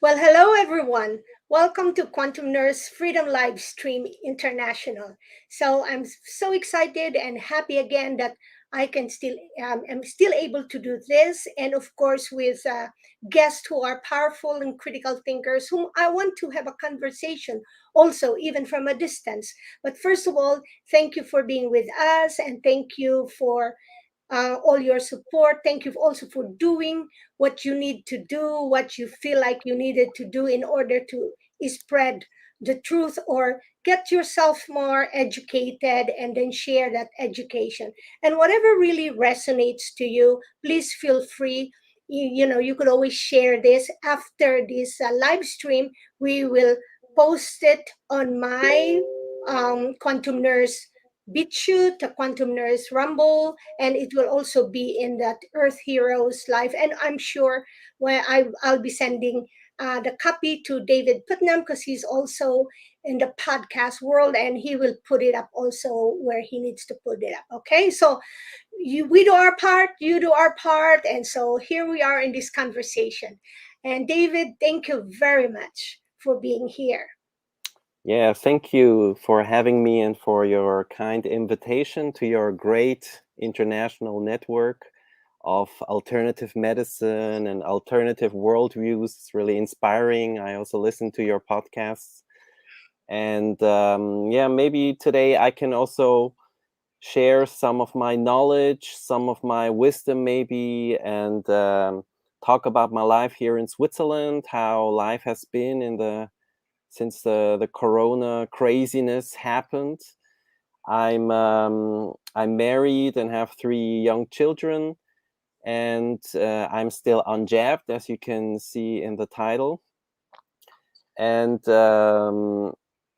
Well, hello everyone. Welcome to Quantum Nurse Freedom Live Stream International. So so excited and happy again that I can still am still able to do this, and of course with guests who are powerful and critical thinkers, whom I want to have a conversation also, even from a distance. But first of all, thank you for being with us, and thank you for all your support. Thank you also for doing what you need to do, what you feel like you needed to do in order to spread the truth or get yourself more educated and then share that education. And whatever really resonates to you, please feel free. You could always share this after this live stream. We will post it on my Quantum Nurse BitChute, the Quantum Nurse Rumble, and it will also be in that Earth Heroes Live. And I'm sure I'll be sending the copy to David Putnam because he's also in the podcast world and he will put it up also where he needs to put it up. Okay, so we do our part, you do our part, and so here we are in this conversation. And David, thank you very much for being here. Yeah, thank you for having me and for your kind invitation to your great international network of alternative medicine and alternative worldviews. It's really inspiring. I also listen to your podcasts. And yeah, maybe today I can also share some of my knowledge, some of my wisdom, maybe, and talk about my life here in Switzerland, how life has been since the corona craziness happened. I'm married and have 3 young children, and I'm still unjabbed, as you can see in the title. And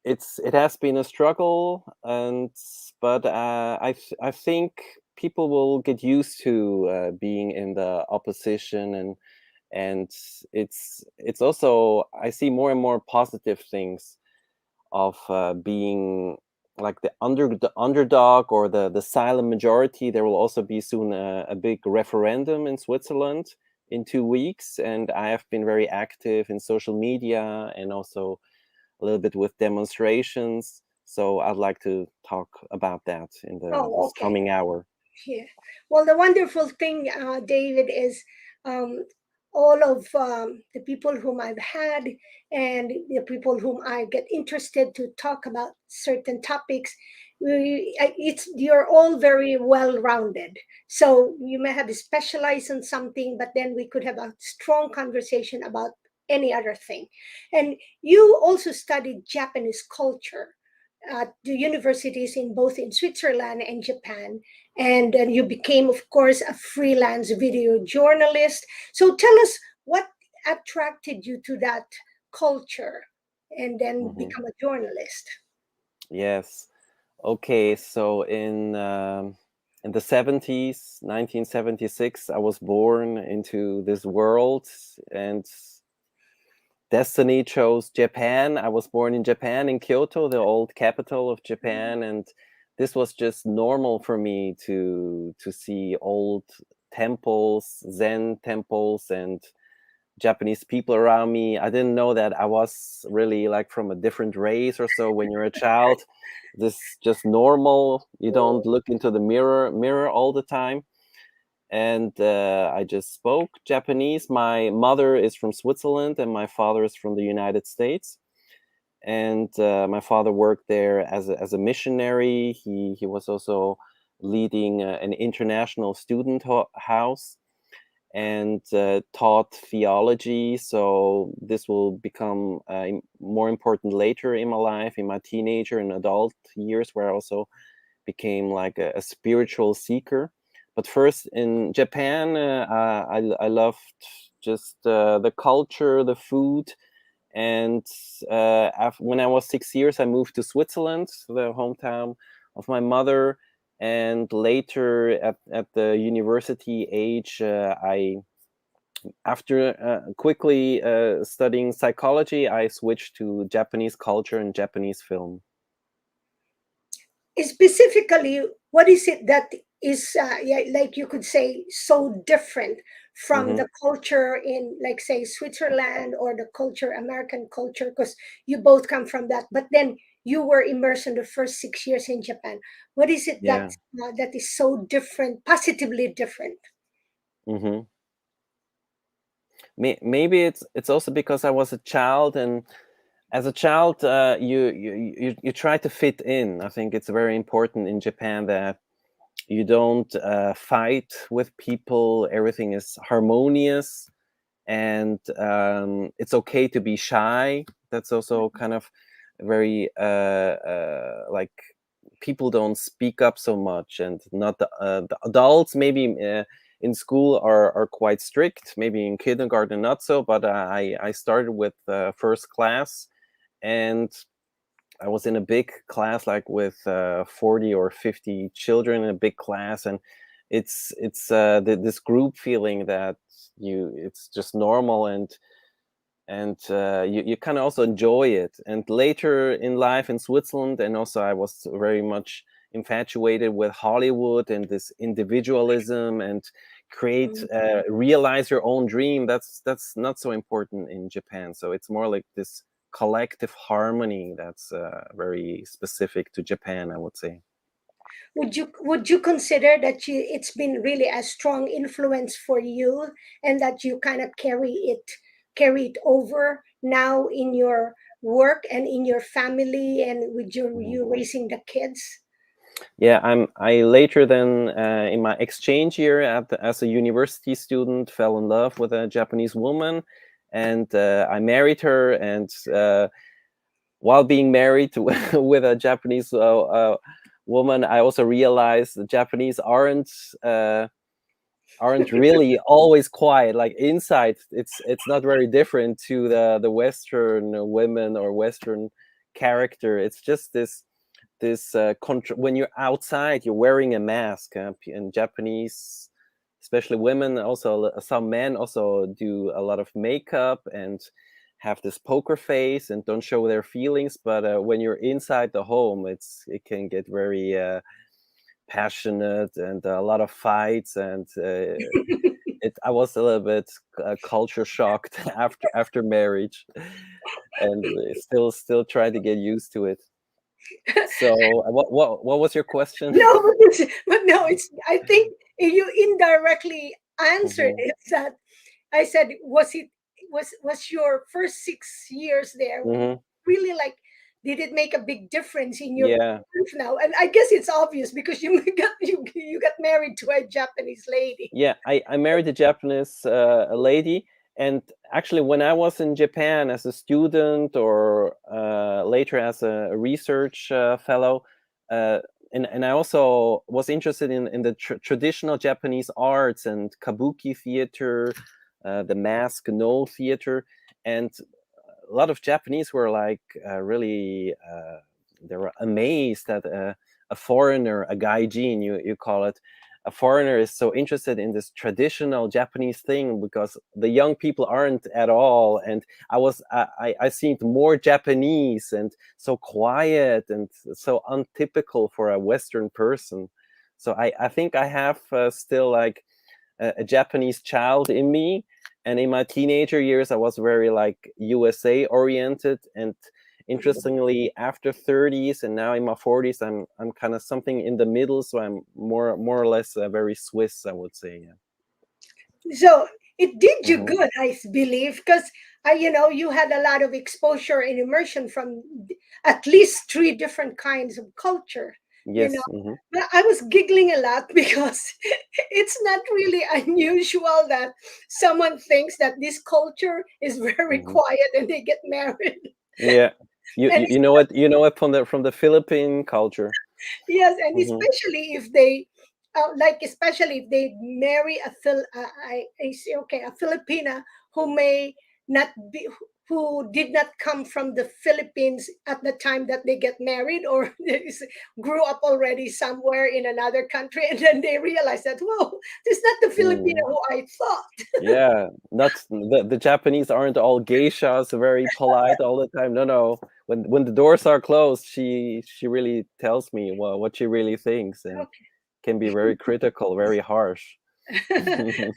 it has been a struggle, but I think people will get used to being in the opposition, and it's also, I see more and more positive things of being like the underdog or the silent majority. There will also be soon a big referendum in Switzerland in 2 weeks, and I have been very active in social media and also a little bit with demonstrations. So I'd like to talk about that in Oh, this okay. coming hour. Yeah. Well, the wonderful thing, David, is um, all of the people whom I've had and the people whom I get interested to talk about certain topics, you're all very well rounded. So you may have specialized in something, but then we could have a strong conversation about any other thing. And you also studied Japanese culture at the universities in both in Switzerland and Japan, and then you became, of course, a freelance video journalist. So tell us what attracted you to that culture and then Mhm. become a journalist. Yes. Okay. So in the 70s, 1976, I was born into this world, and destiny chose Japan. I was born in Japan, in Kyoto, the old capital of Japan, and this was just normal for me to see old temples, Zen temples, and Japanese people around me. I didn't know that I was really like from a different race or so. When you're a child, this just normal. You don't look into the mirror all the time. And I just spoke Japanese. My mother is from Switzerland and my father is from the United States. And my father worked there as a missionary. He was also leading an international student house, and taught theology. So this will become more important later in my life, in my teenager and adult years, where I also became like a spiritual seeker. But first in Japan, I loved just the culture, the food. And when I was 6 years, I moved to Switzerland, the hometown of my mother. And later at the university age, after quickly studying psychology, I switched to Japanese culture and Japanese film. Specifically, what is it that is, yeah, like you could say, so different from Mm-hmm. the culture in, like, say, Switzerland, or the culture, American culture, because you both come from that. But then you were immersed in the first 6 years in Japan. What is it that Yeah. that is so different, positively different? Mm-hmm. Maybe it's also because I was a child, and as a child, you try to fit in. I think it's very important in Japan that you don't fight with people. Everything is harmonious, and it's okay to be shy. That's also kind of very like, people don't speak up so much, and not the adults maybe in school are quite strict. Maybe in kindergarten not so, but I started with first class, and I was in a big class, like with 40 or 50 children in a big class, and it's this group feeling that it's just normal, and you kind of also enjoy it. And later in life in Switzerland, and also I was very much infatuated with Hollywood and this individualism, and create Mhm. realize your own dream. That's not so important in Japan. So it's more like this collective harmony that's very specific to Japan, I would say. Would you consider that it's been really a strong influence for you, and that you kind of carry it over now in your work and in your family, and with Mhm. you raising the kids? Yeah, I later then in my exchange year as a university student fell in love with a Japanese woman, and I married her. And while being married to, with a Japanese woman, I also realized the Japanese aren't really always quiet. Like inside, it's not very different to the Western women or Western character. It's just when you're outside, you're wearing a mask. In Japanese, especially women, also some men also do a lot of makeup and have this poker face and don't show their feelings. But when you're inside the home, it can get very passionate, and a lot of fights. And I was a little bit culture shocked after marriage, and still trying to get used to it. So what was your question? No, but no, it's. I think you indirectly answered Hmm. it. That I said, was your first 6 years there Hmm. really, like, did it make a big difference in your Yeah, life now? And I guess it's obvious because you got married to a Japanese lady. yeah. I married a Japanese a lady, and actually, when I was in Japan as a student, or later as a research fellow, uh, and I also was interested in the traditional Japanese arts and kabuki theater, the mask no theater, and a lot of Japanese were like really they were amazed that a foreigner, a gaijin, you call it, a foreigner is so interested in this traditional Japanese thing, because the young people aren't at all. And I seemed more Japanese and so quiet and so untypical for a Western person. So I think I have still like a Japanese child in me. And in my teenager years, I was very like USA oriented. And interestingly, after 30s and now in my 40s, I'm kind of something in the middle. So I'm more or less very Swiss, I would say. Yeah. So it did you Hmm. good, I believe, because you had a lot of exposure and immersion from at least three different kinds of culture. You know, Yes. Hmm. but I was giggling a lot because it's not really unusual that someone thinks that this culture is very Hmm. quiet and they get married. Yeah. And You know it from the Philippine culture. yes, and Hmm. especially if they, especially if they marry I say, okay, a Filipina who may not be, who did not come from the Philippines at the time that they get married, or grew up already somewhere in another country, and then they realize that, whoa, this is not the Filipino Mm. who I thought. Yeah, not the Japanese aren't all geishas, very polite all the time. No, no. When the doors are closed, she really tells me what she really thinks, and Okay. can be very critical, very harsh.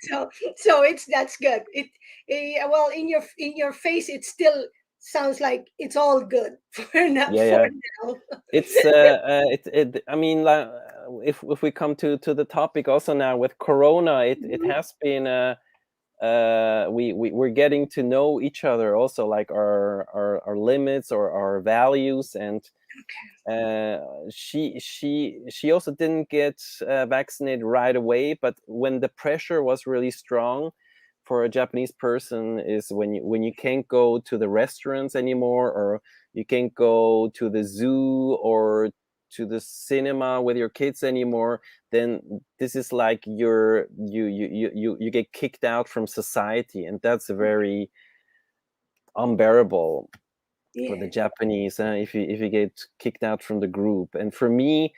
so so it's that's good. Well, in your face it still sounds like it's all good for now. Yeah, For yeah. now. It's I mean, like, if we come to the topic also now with Corona, it Mhm. has been we're getting to know each other also, like our limits or our values. And uh, she also didn't get vaccinated right away, but when the pressure was really strong for a Japanese person is when you can't go to the restaurants anymore, or you can't go to the zoo or to the cinema with your kids anymore, then this is like you get kicked out from society, and that's very unbearable for the Yeah. Japanese, if you get kicked out from the group. And for me,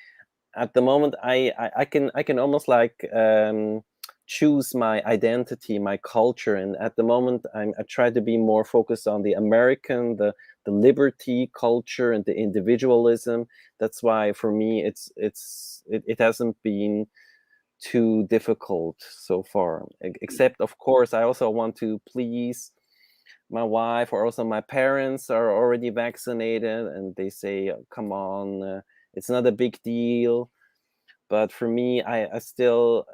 at the moment, I can almost like choose my identity, my culture. And at the moment, I try to be more focused on the American, the liberty culture and the individualism. That's why for me, it hasn't been too difficult so far. Except, of course, I also want to please my wife, or also my parents are already vaccinated, and they say, come on, it's not a big deal. But for me, I still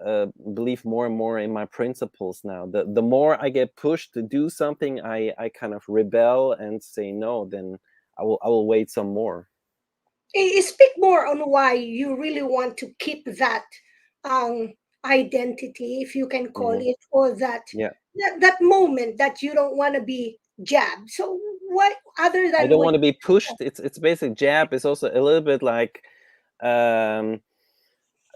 believe more and more in my principles now. The more I get pushed to do something, I kind of rebel and say no, then I will wait some more. Speak more on why you really want to keep that um, identity, if you can call Hmm. it, or that Yeah, that moment that you don't want to be jabbed. So what other I than don't what? want to be pushed. It's basic jab is also a little bit like um,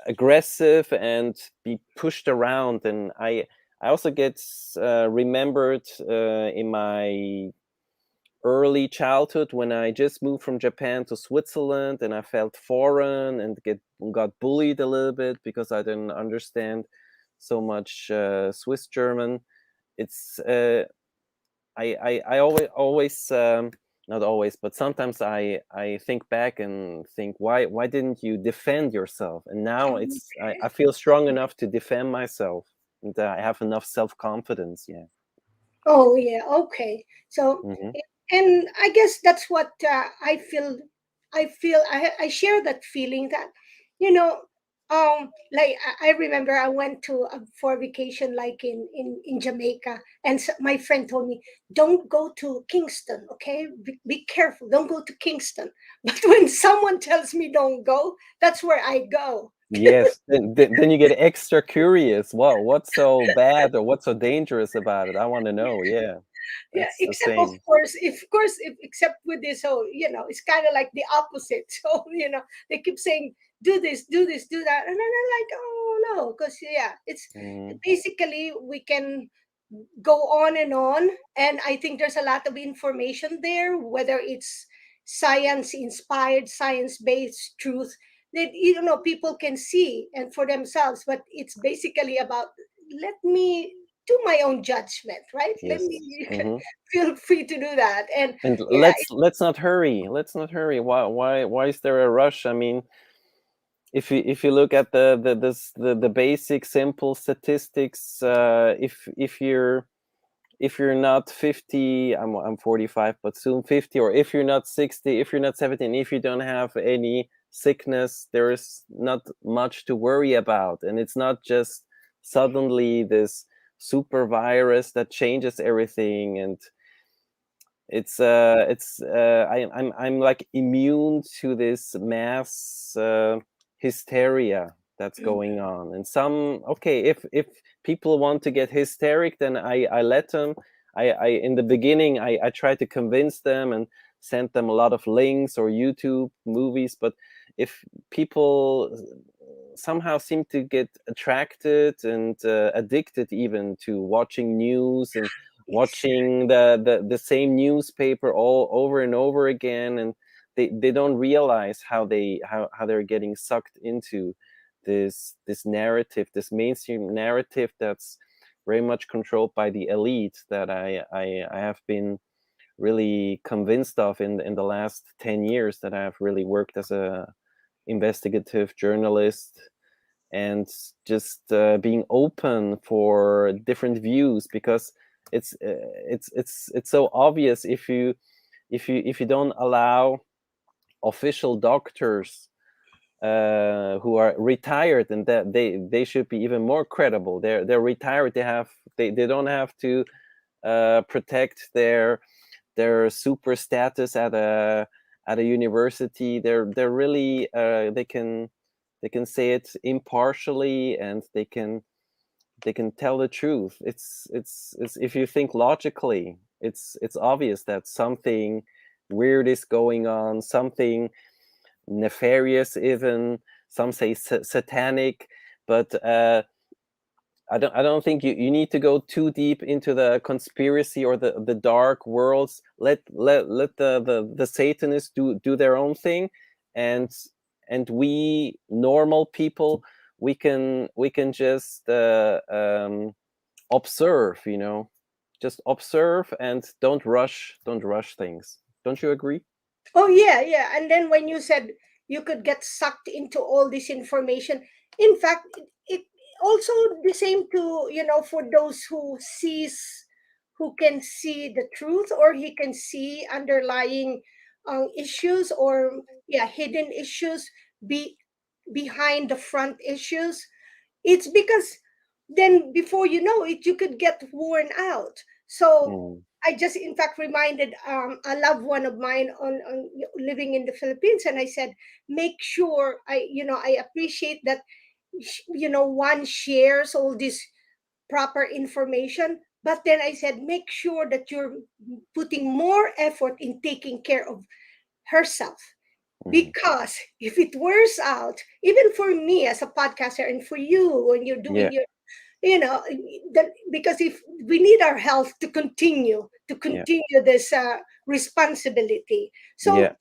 aggressive and be pushed around. And I also get remembered in my early childhood when I just moved from Japan to Switzerland, and I felt foreign and got bullied a little bit because I didn't understand so much Swiss German. It's I always not always, but sometimes I think back and think, why didn't you defend yourself? And now I feel strong enough to defend myself, and I have enough self confidence. Yeah. Oh yeah, okay. So, Hmm. and I guess that's what I feel. I share that feeling that, you know, like I remember I went to for vacation, like in Jamaica, and my friend told me, "Don't go to Kingston, okay? Be careful. Don't go to Kingston." But when someone tells me don't go, that's where I go. Yes, then you get extra curious. Wow, what's so bad or what's so dangerous about it? I want to know. Yeah, Yeah, that's the except of same. course, if of course, if, except with this, so it's kind of like the opposite. So they keep saying, do this, do this, do that, and then I'm like, oh no, because yeah, it's Hmm. basically we can go on, and I think there's a lot of information there, whether it's science inspired, science based truth that people can see and for themselves. But it's basically about, let me do my own judgment, right? Let me, Yes. you can Hmm. feel free to do that. And And yeah, let's not hurry. Let's not hurry. Why is there a rush? I mean, if you look at the basic simple statistics, if you're not 50, I'm 45, but soon 50, or if you're not 60, if you're not 17, if you don't have any sickness, there is not much to worry about. And it's not just suddenly this super virus that changes everything. And I'm like immune to this mass hysteria that's going on. And some, okay, if people want to get hysteric, then I let them. I in the beginning, I try to convince them and send them a lot of links or YouTube movies. But if people somehow seem to get attracted and addicted even to watching news and watching the same newspaper all over and over again, and they don't realize how they're getting sucked into this narrative, this mainstream narrative that's very much controlled by the elite, that I have been really convinced of in the last 10 years that I have really worked as a investigative journalist and just being open for different views, because it's so obvious if you don't allow official doctors who are retired, and that they should be even more credible. They're retired. They don't have to protect their super status at a university. They're really they can say it impartially, and they can tell the truth. It's if you think logically, it's obvious that something weird is going on, something nefarious, even some say satanic. But I don't think you need to go too deep into the conspiracy or the dark worlds. Let the Satanists do their own thing, and we normal people, we can just observe, just observe, and don't rush things. Don't you agree? Oh yeah, yeah. And then when you said you could get sucked into all this information, in fact, it also the same to, for those who can see the truth, or he can see underlying issues, or yeah, hidden issues be behind the front issues. It's because then before you know it, you could get worn out. So Mm, I just in fact reminded a loved one of mine on living in the Philippines, and I said, make sure I appreciate that one shares all this proper information, but then I said, make sure that you're putting more effort in taking care of herself, mhm. because if it wears out, even for me as a podcaster, and for you when you're Yeah, doing your, because if we need our health to continue yeah, this responsibility. So yeah.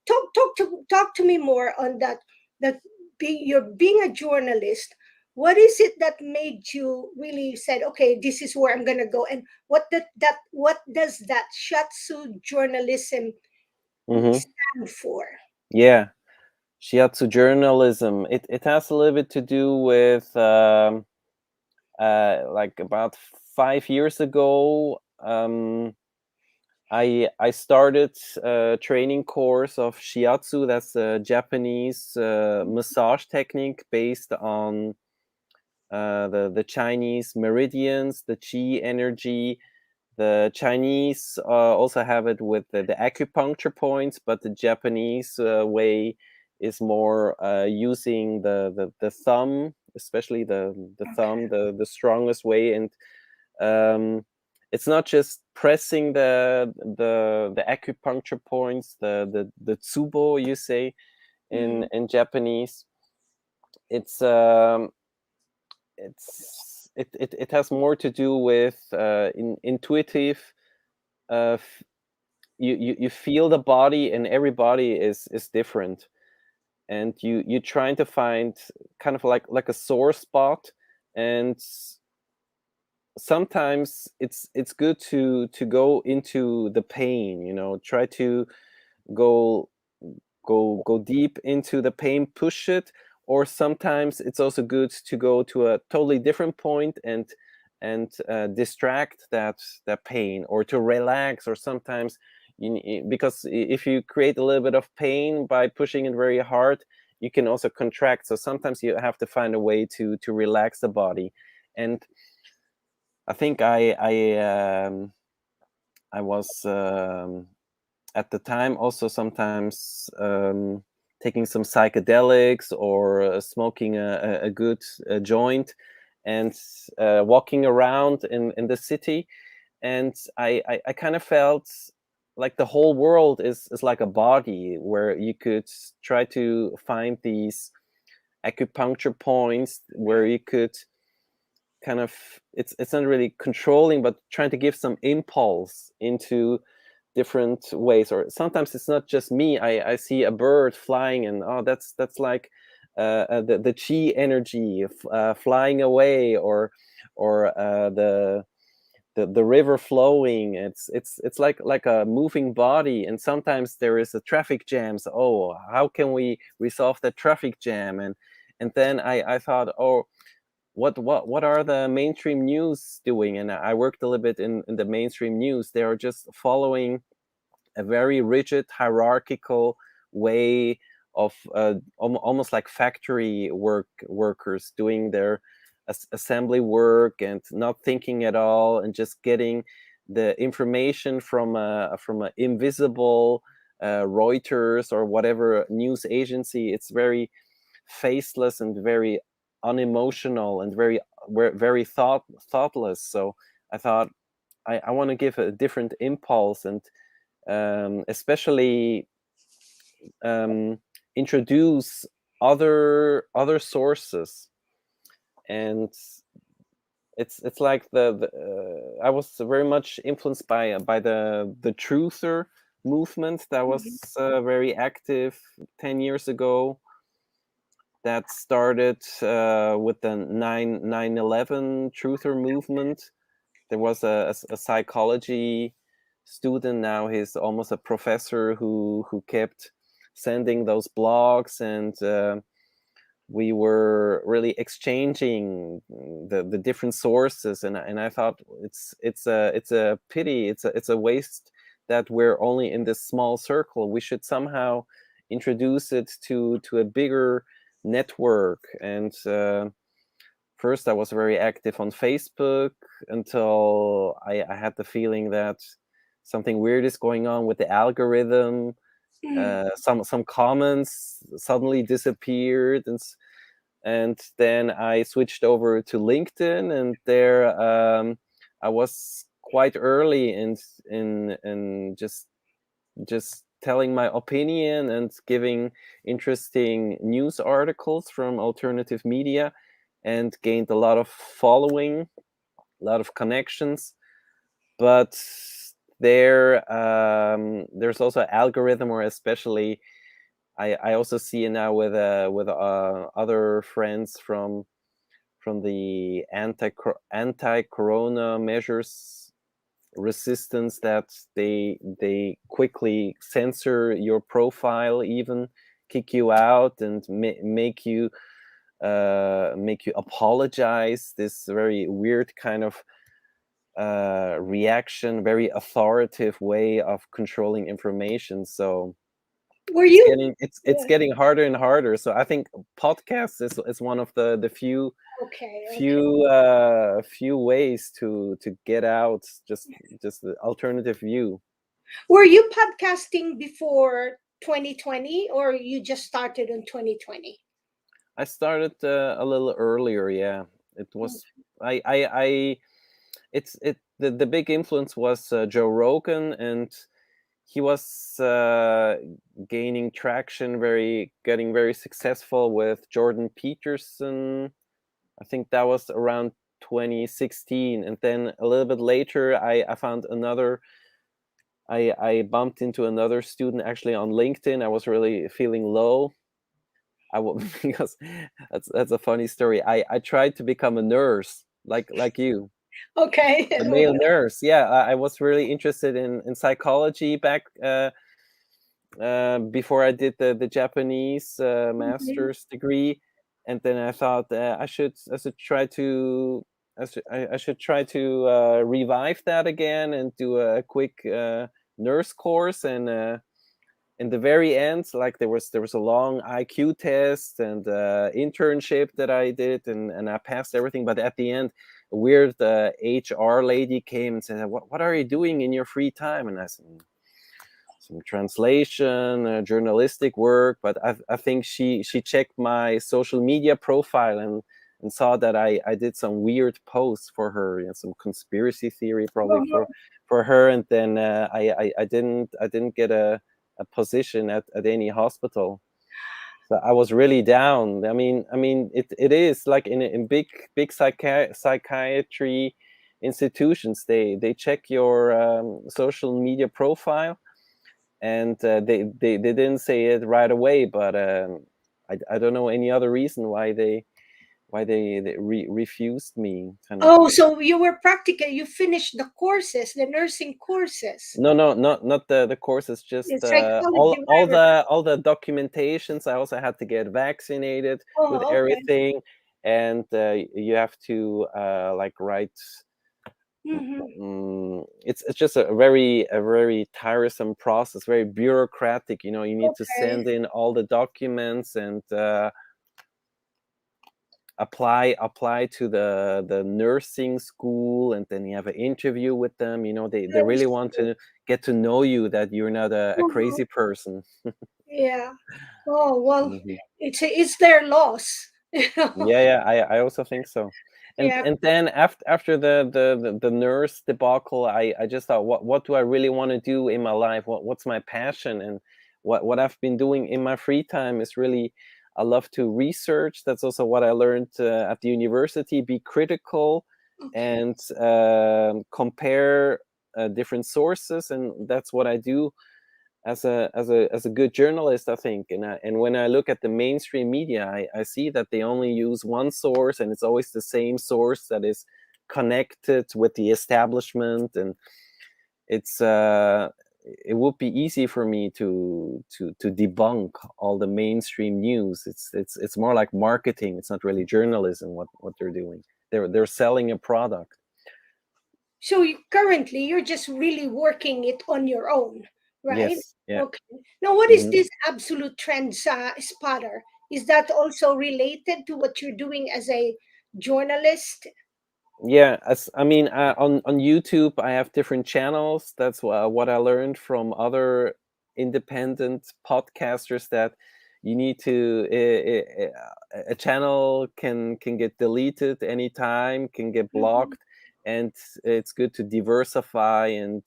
talk to me more on that, that you're being a journalist. What is it that made you really said, okay, this is where I'm going to go, and what does that Shiatsu journalism Hmm. stand for? Yeah. Shiatsu journalism. It has a little bit to do with like about 5 years ago. I started a training course of Shiatsu. That's a Japanese massage technique based on the Chinese meridians, the chi energy. The Chinese also have it with the acupuncture points, but the Japanese way is more using the thumb, especially the thumb, the strongest way. And um, it's not just pressing the acupuncture points, the tsubo, you say in Mm. Japanese. It's it has more to do with intuitive. You feel the body, and everybody is different, and you're trying to find kind of like a sore spot. And sometimes it's good to go into the pain, try to go go deep into the pain, push it. Or sometimes it's also good to go to a totally different point, and distract that pain, or to relax. Or sometimes because if you create a little bit of pain by pushing it very hard, you can also contract. So sometimes you have to find a way to relax the body. And I think I was at the time also sometimes taking some psychedelics, or smoking a good joint, and walking around in the city. And I kind of felt like the whole world is like a body, where you could try to find these acupuncture points, where you could kind of, it's not really controlling, but trying to give some impulse into different ways. Or sometimes it's not just me, I see a bird flying, and oh, that's like the chi energy flying away. Or the river flowing. It's like a moving body. And sometimes there is a traffic jam, so, oh, how can we resolve the traffic jam? And then I thought, oh, what are the mainstream news doing? And I worked a little bit in the mainstream news. They are just following a very rigid hierarchical way of almost like factory workers doing their assembly work and not thinking at all, and just getting the information from a invisible Reuters or whatever news agency. It's very faceless and very unemotional and very thoughtless. So I thought I want to give a different impulse, and especially introduce other sources. And it's like I was very much influenced by the truther movement that was very active 10 years ago, that started with the 9/11 truther movement. There was a psychology student, now he's almost a professor, who kept sending those blogs, and we were really exchanging the different sources, and I thought it's a pity, it's a waste that we're only in this small circle. We should somehow introduce it to a bigger network. And first I was very active on Facebook until I had the feeling that something weird is going on with the algorithm. Some comments suddenly disappeared, and then I switched over to LinkedIn, and there I was quite early in just telling my opinion and giving interesting news articles from alternative media, and gained a lot of following, a lot of connections. But there's also algorithm, or especially I also see it now with other friends from the anti-corona measures resistance, that they quickly censor your profile, even kick you out, and make you apologize. This very weird kind of reaction, very authoritative way of controlling information. So Were you it's getting harder and harder. So I think podcasts is one of the okay? Okay. few ways to get out just the alternative view. Were you podcasting before 2020, or you just started in 2020? I started a little earlier. Yeah, it was I it's it the big influence was Joe Rogan, and he was gaining traction, getting very successful with Jordan Peterson. I think that was around 2016, and then a little bit later, I found another. I bumped into another student actually on LinkedIn. I was really feeling low. Because that's a funny story. I tried to become a nurse, like you, Okay. a male nurse. Yeah, I was really interested in psychology back before I did the Japanese Mhm. master's degree, and then I thought I should try to I should try to revive that again and do a quick nurse course. And in the very end, like there was a long IQ test and internship that I did, and I passed everything. But at the end, a weird HR lady came and said, "What are you doing in your free time?" And I said, some translation, journalistic work. But I think she checked my social media profile and saw that I did some weird posts for her, some conspiracy theory probably for her. And then I didn't get a position at any hospital. So I was really down. I mean, it is like in big psychiatry institutions, they check your social media profile, and they didn't say it right away, but I don't know any other reason why why they refused me, kind of. Oh, so you were practical. You finished the courses, the nursing courses, No, no, not the courses, the just psychology, whatever. all the documentations. I also had to get vaccinated with Oh, okay. everything, and you have to like write. Mm-hmm. It's just a very tiresome process, very bureaucratic. You need to Okay. send in all the documents and apply to the nursing school, and then you have an interview with them. They I really want see. to get to know you, that you're not a Mhm. crazy person. Yeah. Oh well, Hmm. it's their loss. Yeah, yeah, I also think so. and Yeah. and then after the nurse debacle, I just thought, what do I really want to do in my life? What's my passion? And what I've been doing in my free time is really, I love to research. That's also what I learned at the university. Be critical Okay. and compare different sources, and that's what I do as a good journalist, I think. And when I look at the mainstream media, I see that they only use one source, and it's always the same source that is connected with the establishment. And it's it would be easy for me to debunk all the mainstream news. It's more like marketing. It's not really journalism what they're doing. They're selling a product. So currently, you're just really working it on your own, right? Yes, yeah. Okay. Now, what is Mhm. this absolute trends spotter? Is that also related to what you're doing as a journalist? Yeah, as I mean, on YouTube, I have different channels. That's what I learned from other independent podcasters, that you need to a channel can get deleted anytime, can get Mhm. blocked, and it's good to diversify. And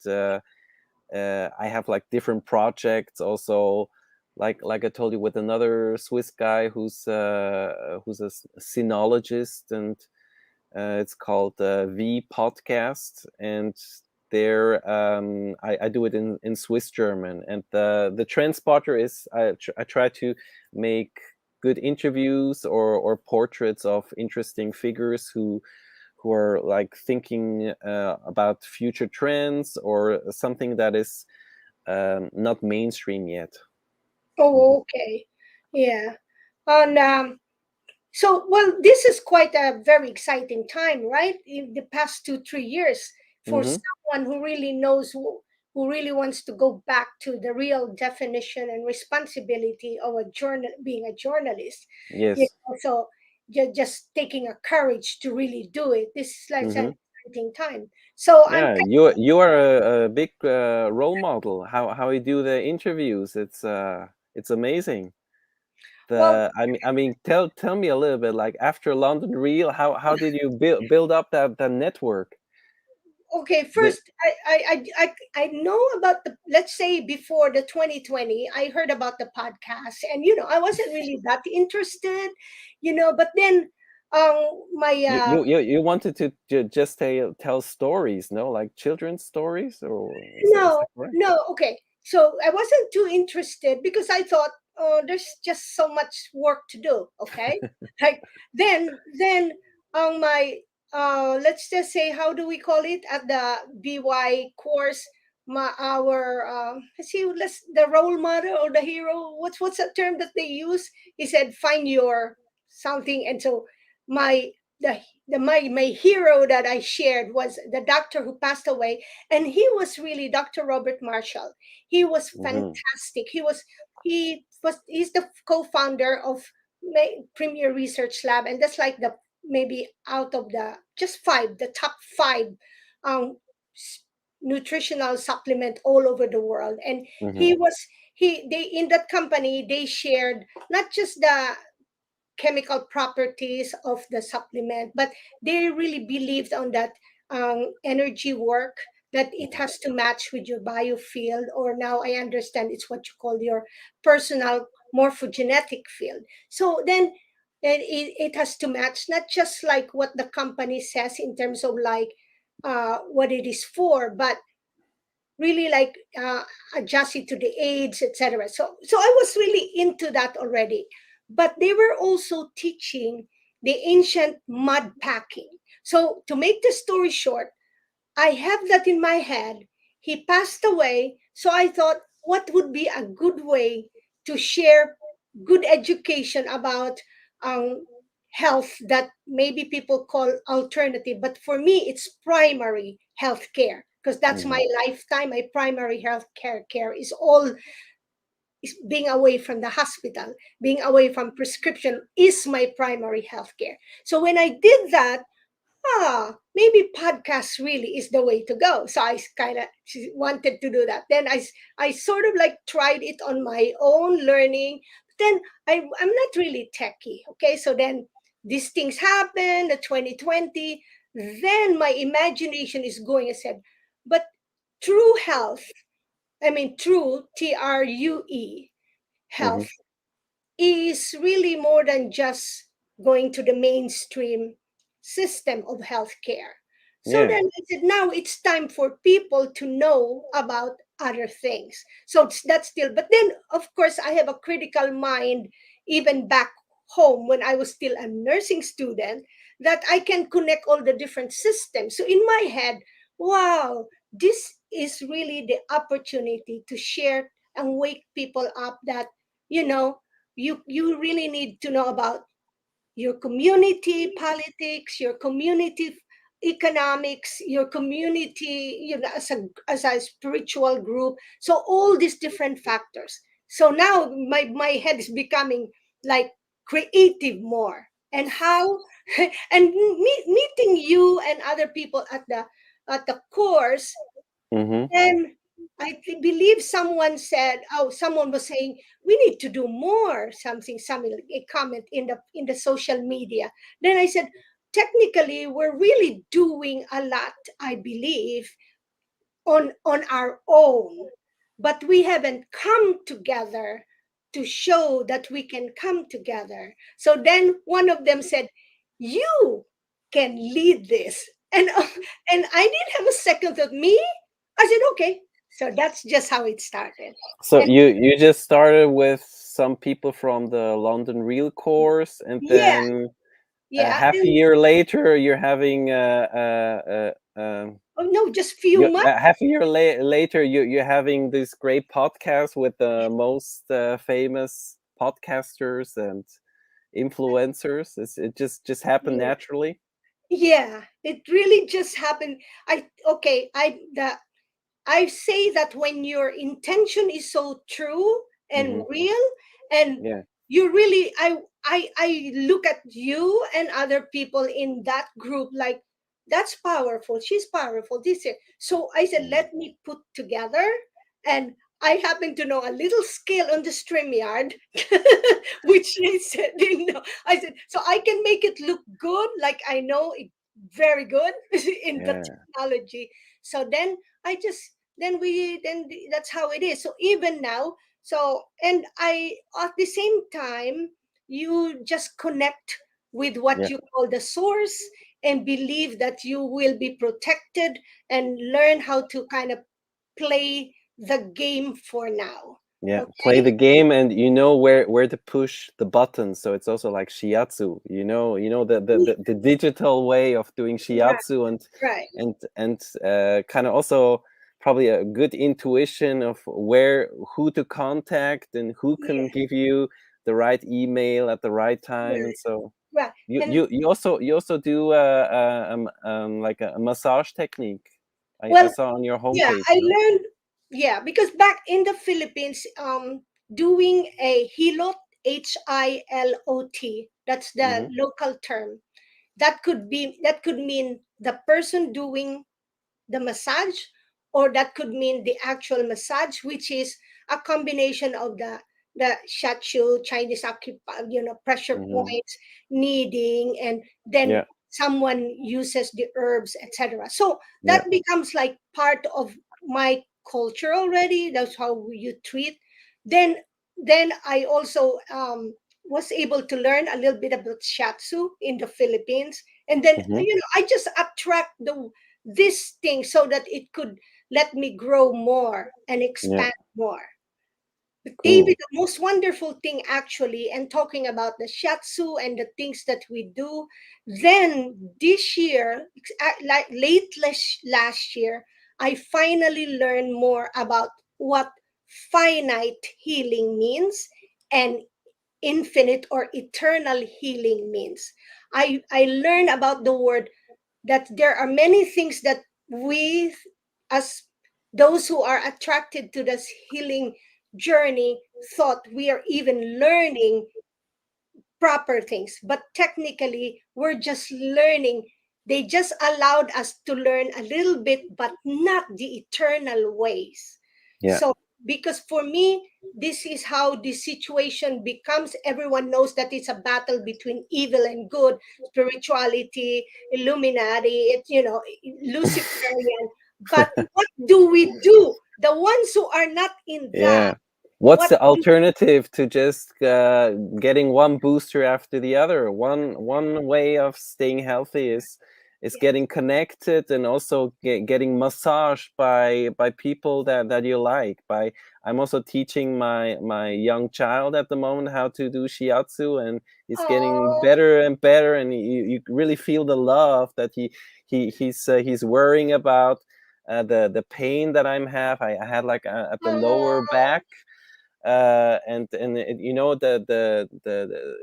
I have like different projects also. Like I told you, with another Swiss guy who's a sinologist, and it's called V Podcast, and there I do it in Swiss German. And the trend spotter is, I try to make good interviews or portraits of interesting figures who are like thinking about future trends, or something that is not mainstream yet. Oh, Mhm. okay. Yeah. And so, well, this is quite a very exciting time, right? In the past 2, 3 years, for Mhm. someone who really knows, who really wants to go back to the real definition and responsibility of a being a journalist. You Yes. know, so just taking a courage to really do it. This is like an Mhm. exciting time. So I'm Yeah, you are a big role model. How you do the interviews? It's amazing. well. I mean, tell me a little bit, like, after London Real, how did you build up that network? Okay, The first I know about the, let's say, before the 2020, I heard about the podcast, and I wasn't really that interested, but then my you wanted to just tell stories, no, like children's stories, or is no, that correct? no, okay. So I wasn't too interested because I thought, oh, there's just so much work to do. Okay, like then on my let's just say, how do we call it at the BY course? Let's see, the role model or the hero. What's the term that they use? He said, find your something, and so my my hero that I shared was the doctor who passed away, and he was really Dr. Robert Marshall. He was Hmm. fantastic. He's the co-founder of Premier Research Lab, and that's like the maybe out of the just five, the top five um, s- nutritional supplement all over the world. And Hmm. he was he they in that company they shared not just the chemical properties of the supplement, but they really believed on that energy work, that it has to match with your biofield, or now I understand it's what you call your personal morphogenetic field. So then it has to match not just like what the company says in terms of like what it is for, but really like adjust it to the age, etc. So I was really into that already, but they were also teaching the ancient mud packing. So to make the story short, I have that in my head. He passed away, so I thought, what would be a good way to share good education about um, health that maybe people call alternative, but for me, it's primary health care because that's Hmm. my lifetime. My primary health care is all is being away from the hospital, being away from prescription is my primary health care. So when I did that, maybe podcast really is the way to go. So I kind of wanted to do that. Then I sort of like tried it on my own learning. Then I'm not really techie. Okay. So then these things happen, the 2020. Then my imagination is going, I said, but true health, I mean, true, TRUE, Hmm. health is really more than just going to the mainstream system of healthcare. So Yeah. then I said, now it's time for people to know about other things. So that's still, but then of course I have a critical mind even back home when I was still a nursing student that I can connect all the different systems. So in my head, wow, this is really the opportunity to share and wake people up that, you know, you really need to know about your community politics, your community economics, your community, as a spiritual group. So all these different factors. So now my head is becoming like creative more. And how and meeting you and other people at the course, Hmm. and believe someone said, oh, someone was saying we need to do more, something like a comment in the social media. Then I said, technically, we're really doing a lot, I believe, on our own, but we haven't come together to show that we can come together. So then one of them said, you can lead this. And and I didn't have a second thought. Me? I said, okay. So that's just how it started. So And you just started with some people from the London Real course, and yeah, then yeah. half a Then, year later, you're having oh no, just few months. half a year later, you're having this great podcast with the most famous podcasters and influencers. It just happened Yeah, naturally. yeah. It really just happened. I say that when your intention is so true and Hmm. real, and Yeah. you really, I look at you and other people in that group like, that's powerful. She's powerful. This is. So I said, Mm. let me put together, and I happen to know a little skill on the StreamYard, which I said, I said, so I can make it look good, like I know it very good in the Yeah. technology. So then I just that's how it is. So even now, so and I at the same time, you just connect with what Yeah. you call the source and believe that you will be protected and learn how to kind of play the game for now. Yeah, play Okay. the game, and you know where to push the buttons. So it's also like Shiatsu. The digital way of doing Right, Shiatsu, and right. kind of also probably a good intuition of who to contact and who can Yeah, give you the right email at the right time. And right, so right. you And you you also do like a massage technique. I well, saw on your yeah, homepage, I no? learned, yeah, because back in the Philippines, doing a hilot, HILOT, that's the Mm-hmm. local term. That could mean the person doing the massage, or that could mean the actual massage, which is a combination of the Shiatsu, Chinese pressure Mm-hmm. points, kneading, and then Yeah. someone uses the herbs, etc. So Yeah. that becomes like part of my culture already. That's how you treat. Then I also was able to learn a little bit about Shiatsu in the Philippines, and then Mm-hmm. I just attract this thing so that it could let me grow more and Yeah. expand more. But David, Cool. the most wonderful thing actually, and talking about the shiatsu and the things that we do, then this year, like late last year, I finally learned more about what finite healing means and infinite or eternal healing means. I learned about the word that there are many things that we, as those who are attracted to this healing journey, thought we are even learning proper things, but technically we're just learning. They just allowed us to learn a little bit, but not the eternal ways. Yeah. So because for me, this is how the situation becomes. Everyone knows that it's a battle between evil and good, spirituality, illuminati, it's, luciferian. But what do we do, the ones who are not in that? Yeah. What's What the alternative to just getting one booster after the other? One way of staying healthy is Yeah. getting connected and also getting massaged by people that you like. By I'm also teaching my young child at the moment how to do shiatsu, and he's getting Oh, better and better, and you really feel the love that he's worrying about the pain that I had like at the lower oh, back, and you know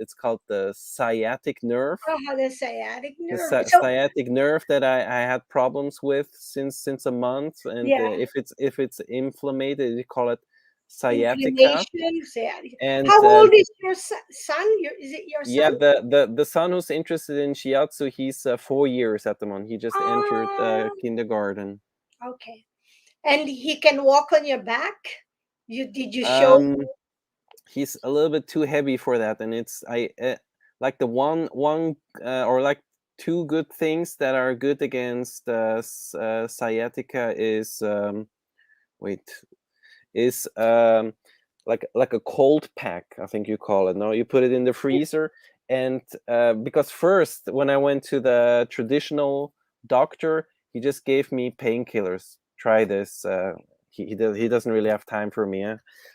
it's called the sciatic nerve. oh, the sciatic The nerve. So sciatic nerve that I had problems with since a month, and yeah, if it's inflamed, you call it sciatica. inflammation, sciatic. And How old is your son? Is it your yeah, son? the son who's interested in shiatsu, he's 4 years at the moment. He just entered Ah, kindergarten. okay. And he can walk on your back. Did you show? Um, he's a little bit too heavy for that, and it's I like the one or like two good things that are good against sciatica is wait is like a cold pack, I think you call it. No, you put it in the freezer, and because first when I went to the traditional doctor, he just gave me painkillers. Try this. He doesn't really have time for me.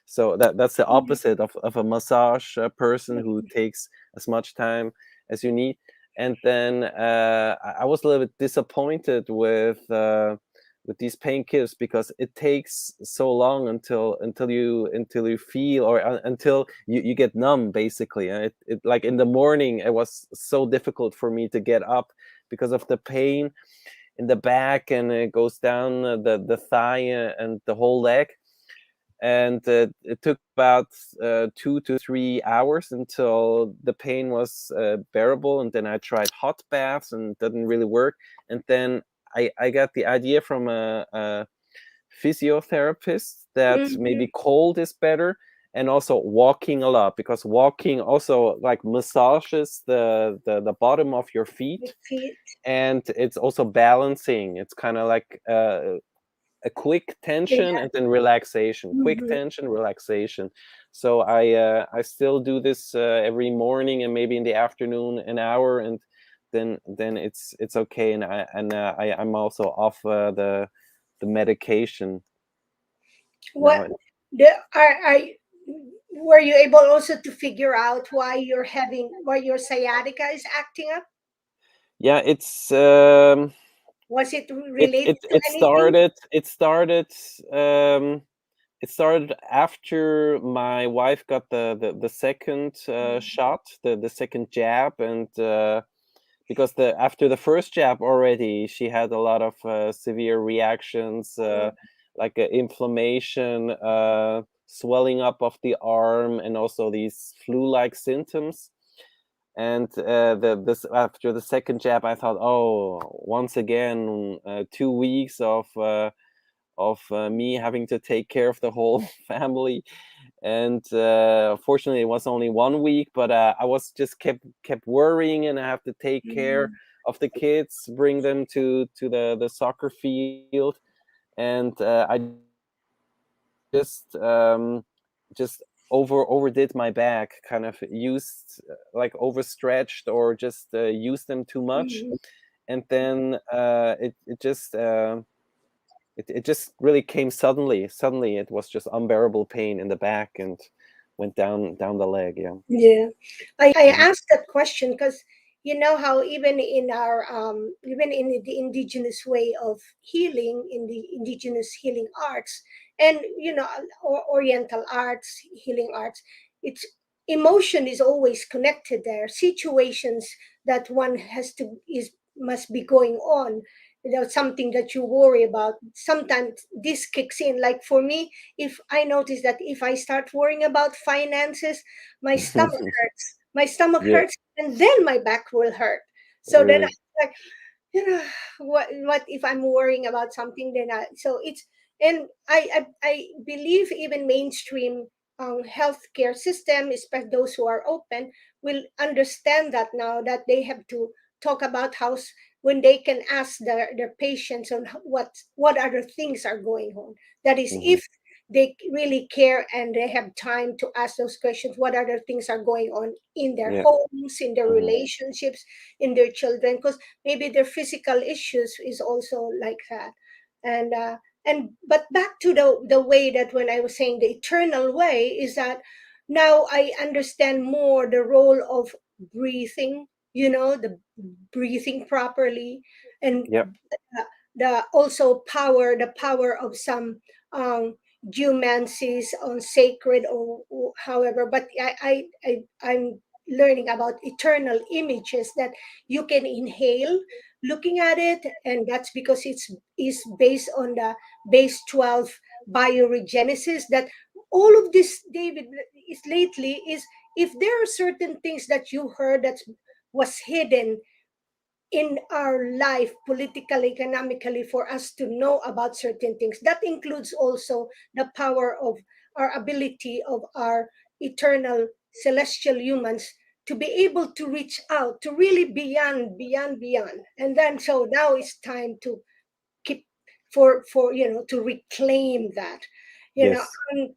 So that's the Mhm. opposite of a massage person who takes as much time as you need. And then I was a little bit disappointed with these painkillers because it takes so long until you feel, or until you get numb, basically. It like in the morning it was so difficult for me to get up because of the pain in the back, and it goes down the thigh and the whole leg. And it took about 2 to 3 hours until the pain was bearable, and then I tried hot baths and it didn't really work. And then I got the idea from a physiotherapist that maybe Mhm. cold is better, and also walking a lot, because walking also like massages the bottom of your The feet, feet. and it's also balancing. It's kind of like a quick tension Yeah. and then relaxation, quick Mhm. tension, relaxation. So I still do this every morning, and maybe in the afternoon an hour, and then it's okay. And I'm also off the medication What now. the are were you able also to figure out why your sciatica is acting up? Yeah, Was it it related it to it anything? started it started um it started after my wife got the second shot, the second jab. And because the after the first jab already, she had a lot of severe reactions, like inflammation, swelling up of the arm, and also these flu-like symptoms. And this after the second jab, I thought, oh, once again, 2 weeks of me having to take care of the whole family. And fortunately it was only 1 week, but I was just kept worrying, and I have to take care Mhm. of the kids, bring them to the soccer field. And I just overdid my back, kind of used like overstretched, or just used them too much. Mhm. And then it just it just really came suddenly. Suddenly, it was just unbearable pain in the back and went down the leg. Yeah. Yeah, I Hmm. asked that question because you know how even in our even in the indigenous way of healing, in the indigenous healing arts, and you know, Oriental arts, healing arts, it's emotion is always connected there. Situations that one has to is must be going on. You know, something that you worry about. Sometimes this kicks in. Like for me, if I notice that if I start worrying about finances, my stomach hurts. My stomach Yeah. hurts, and then my back will hurt. So then I Really. like, you know, what if I'm worrying about something? Then so it's and I believe even mainstream healthcare system, especially those who are open, will understand that now that they have to talk about when they can ask their patients on what other things are going on. That is, Hmm. if they really care and they have time to ask those questions, what other things are going on in their Yeah. homes, in their Hmm. relationships, in their children, because maybe their physical issues is also like that. And but back to the way that when I was saying the eternal way is that now I understand more the role of breathing, you know, the breathing properly, and Yeah. the also the power of some geomancies on sacred or however. But I'm learning about eternal images that you can inhale looking at it, and that's because it's is based on the base 12 bioregenesis. That all of this, David, is lately is if there are certain things that you heard that was hidden in our life, politically, economically, for us to know about certain things. That includes also the power of our ability of our eternal celestial humans to be able to reach out to really beyond. And then so now it's time to keep for you know, to reclaim that, you know. Yes. um,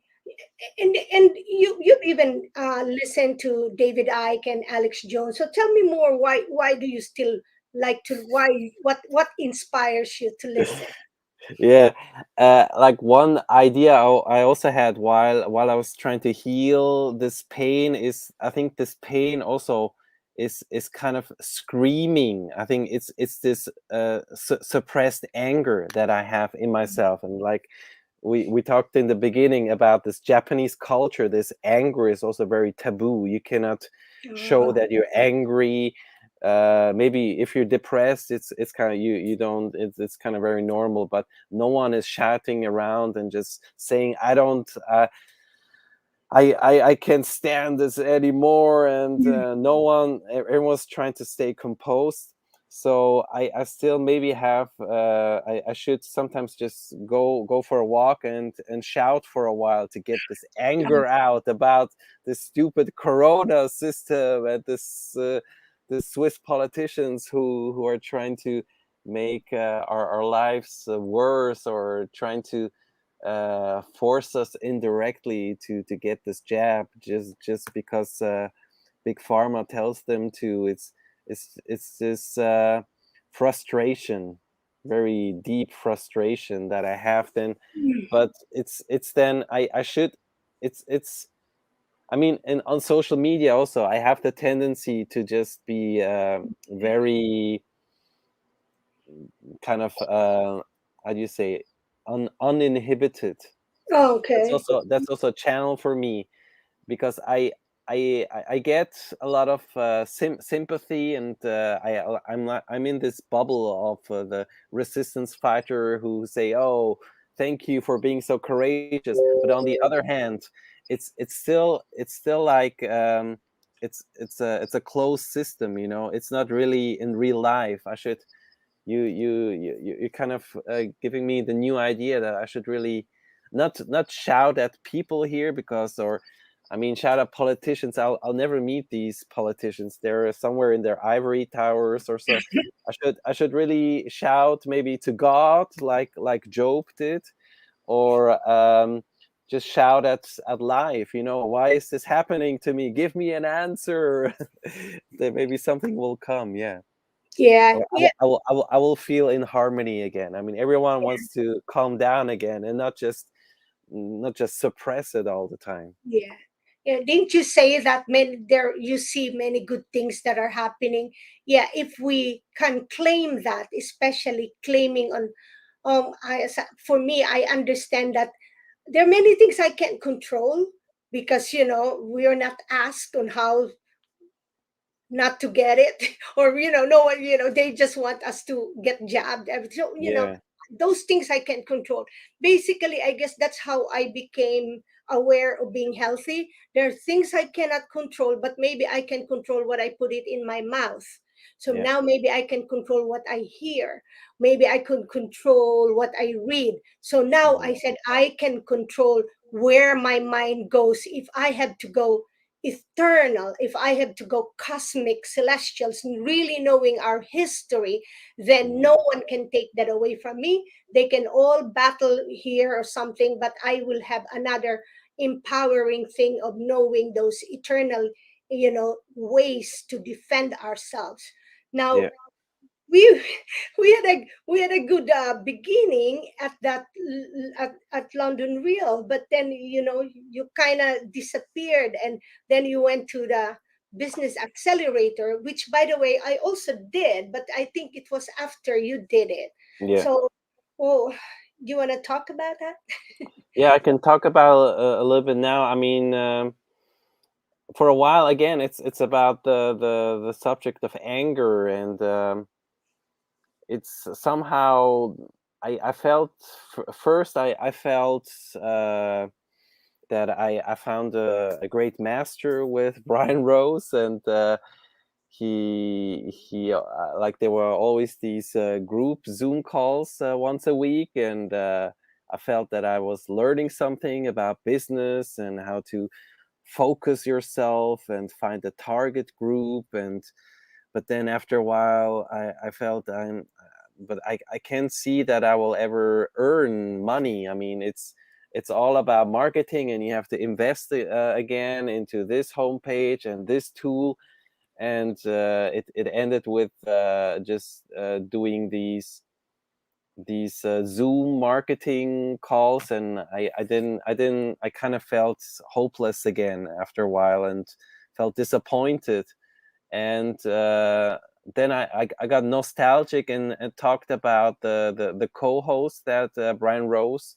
and you've even listened to David Icke and Alex Jones. So tell me more. Why do you still like to? Why what inspires you to listen? Yeah. Like one idea I also had while I was trying to heal this pain is, I think this pain also is kind of screaming. I think it's this suppressed anger that I have in myself. And like we talked in the beginning about this Japanese culture, this anger is also very taboo. You cannot show Ah, that you're angry. Maybe if you're depressed, it's kind of, you don't, it's kind of very normal, but no one is shouting around and just saying, I don't, I can't stand this anymore. And no one, everyone's trying to stay composed. So I still maybe have, I should sometimes just go for a walk and shout for a while to get this anger out about this stupid Corona system and this Swiss politicians who are trying to make our lives worse, or trying to force us indirectly to get this jab just because big pharma tells them to. It's this frustration, very deep frustration that I have then. But it's then I should, it's I mean, and on social media also I have the tendency to just be very kind of how do you say, uninhibited. okay. That's also a channel for me, because I get a lot of sympathy, and I'm in this bubble of the resistance fighter who say, oh, thank you for being so courageous. But on the other hand, it's still like it's a closed system, you know. It's not really in real life. I should, you're kind of giving me the new idea that I should really not shout at people here, because, or I mean, shout at politicians. I'll never meet these politicians. They're somewhere in their ivory towers or so. I should really shout maybe to God, like Job did, or just shout at life. You know, why is this happening to me? Give me an answer. That maybe something will come. Yeah. Yeah, or yeah, I will feel in harmony again. I mean, everyone wants to calm down again and not just suppress it all the time. yeah. Yeah, didn't you say that many there you see many good things that are happening? Yeah, if we can claim that, especially claiming on for me, I understand that there are many things I can't control because we are not asked on how not to get it or no one they just want us to get jabbed so Yeah, those things I can control. Basically, I guess that's how I became aware of being healthy. There are things I cannot control, but maybe I can control what I put it in my mouth. So yeah, now maybe I can control what I hear, maybe I can control what I read. So now mhm, I said I can control where my mind goes. If I have to go eternal, if I have to go cosmic, celestials, really knowing our history, then mhm, no one can take that away from me. They can all battle here or something, but I will have another empowering thing of knowing those eternal, ways to defend ourselves. Now, yeah, we we had a good beginning at at London Real, but then you kind of disappeared, and then you went to the business accelerator, which by the way I also did, but I think it was after you did it. yeah. So, oh, do you want to talk about that? Yeah, I can talk about a little bit now. I mean, for a while again, it's about the subject of anger, and it's somehow I felt first I felt that I found a great master with Brian Rose, and he like there were always these group Zoom calls once a week, and I felt that I was learning something about business and how to focus yourself and find a target group. And but then after a while I felt but I can't see that I will ever earn money. I mean, it's all about marketing, and you have to invest again into this homepage and this tool. And it ended with just doing these Zoom marketing calls, and I kind of felt hopeless again after a while, and felt disappointed. And then I got nostalgic, and talked about the co-host that Brian Rose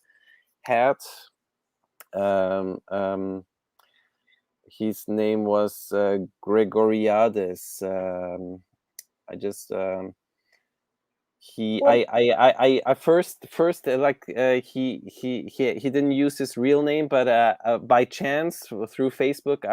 had. Um, um, his name was Gregoriades. I just he Well, I first like he didn't use his real name, but by chance through Facebook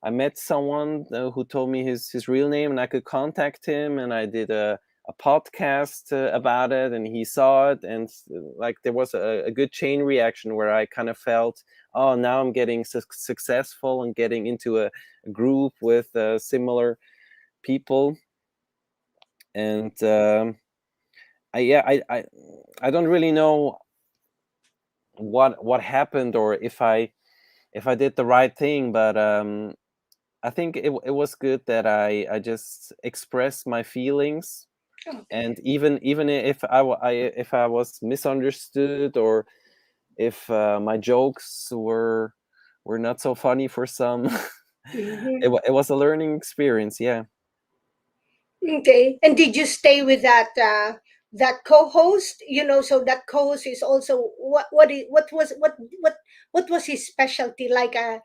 I met someone who told me his real name, and I could contact him, and I did a podcast about it, and he saw it, and like there was a good chain reaction where I kind of felt, oh, now I'm getting successful and getting into a group with similar people. And I yeah I don't really know what happened, or if I did the right thing, but I think it was good that I just expressed my feelings. okay. And even if if I was misunderstood, or if my jokes were not so funny for some, Mhm. it was a learning experience. Yeah. Okay. And did you stay with that co-host? So that co-host is also what was his specialty? Like a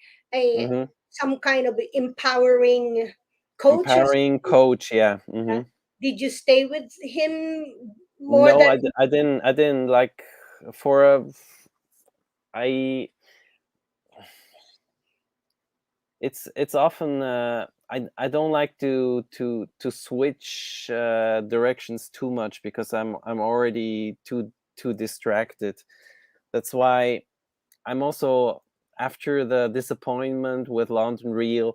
Hmm. some kind of empowering coach or Empowering something? coach. Yeah. Uh, Hmm. Did you stay with him more No, than? I didn't like for a I it's often I don't like to switch directions too much, because I'm already too distracted. That's why I'm also, after the disappointment with London Real,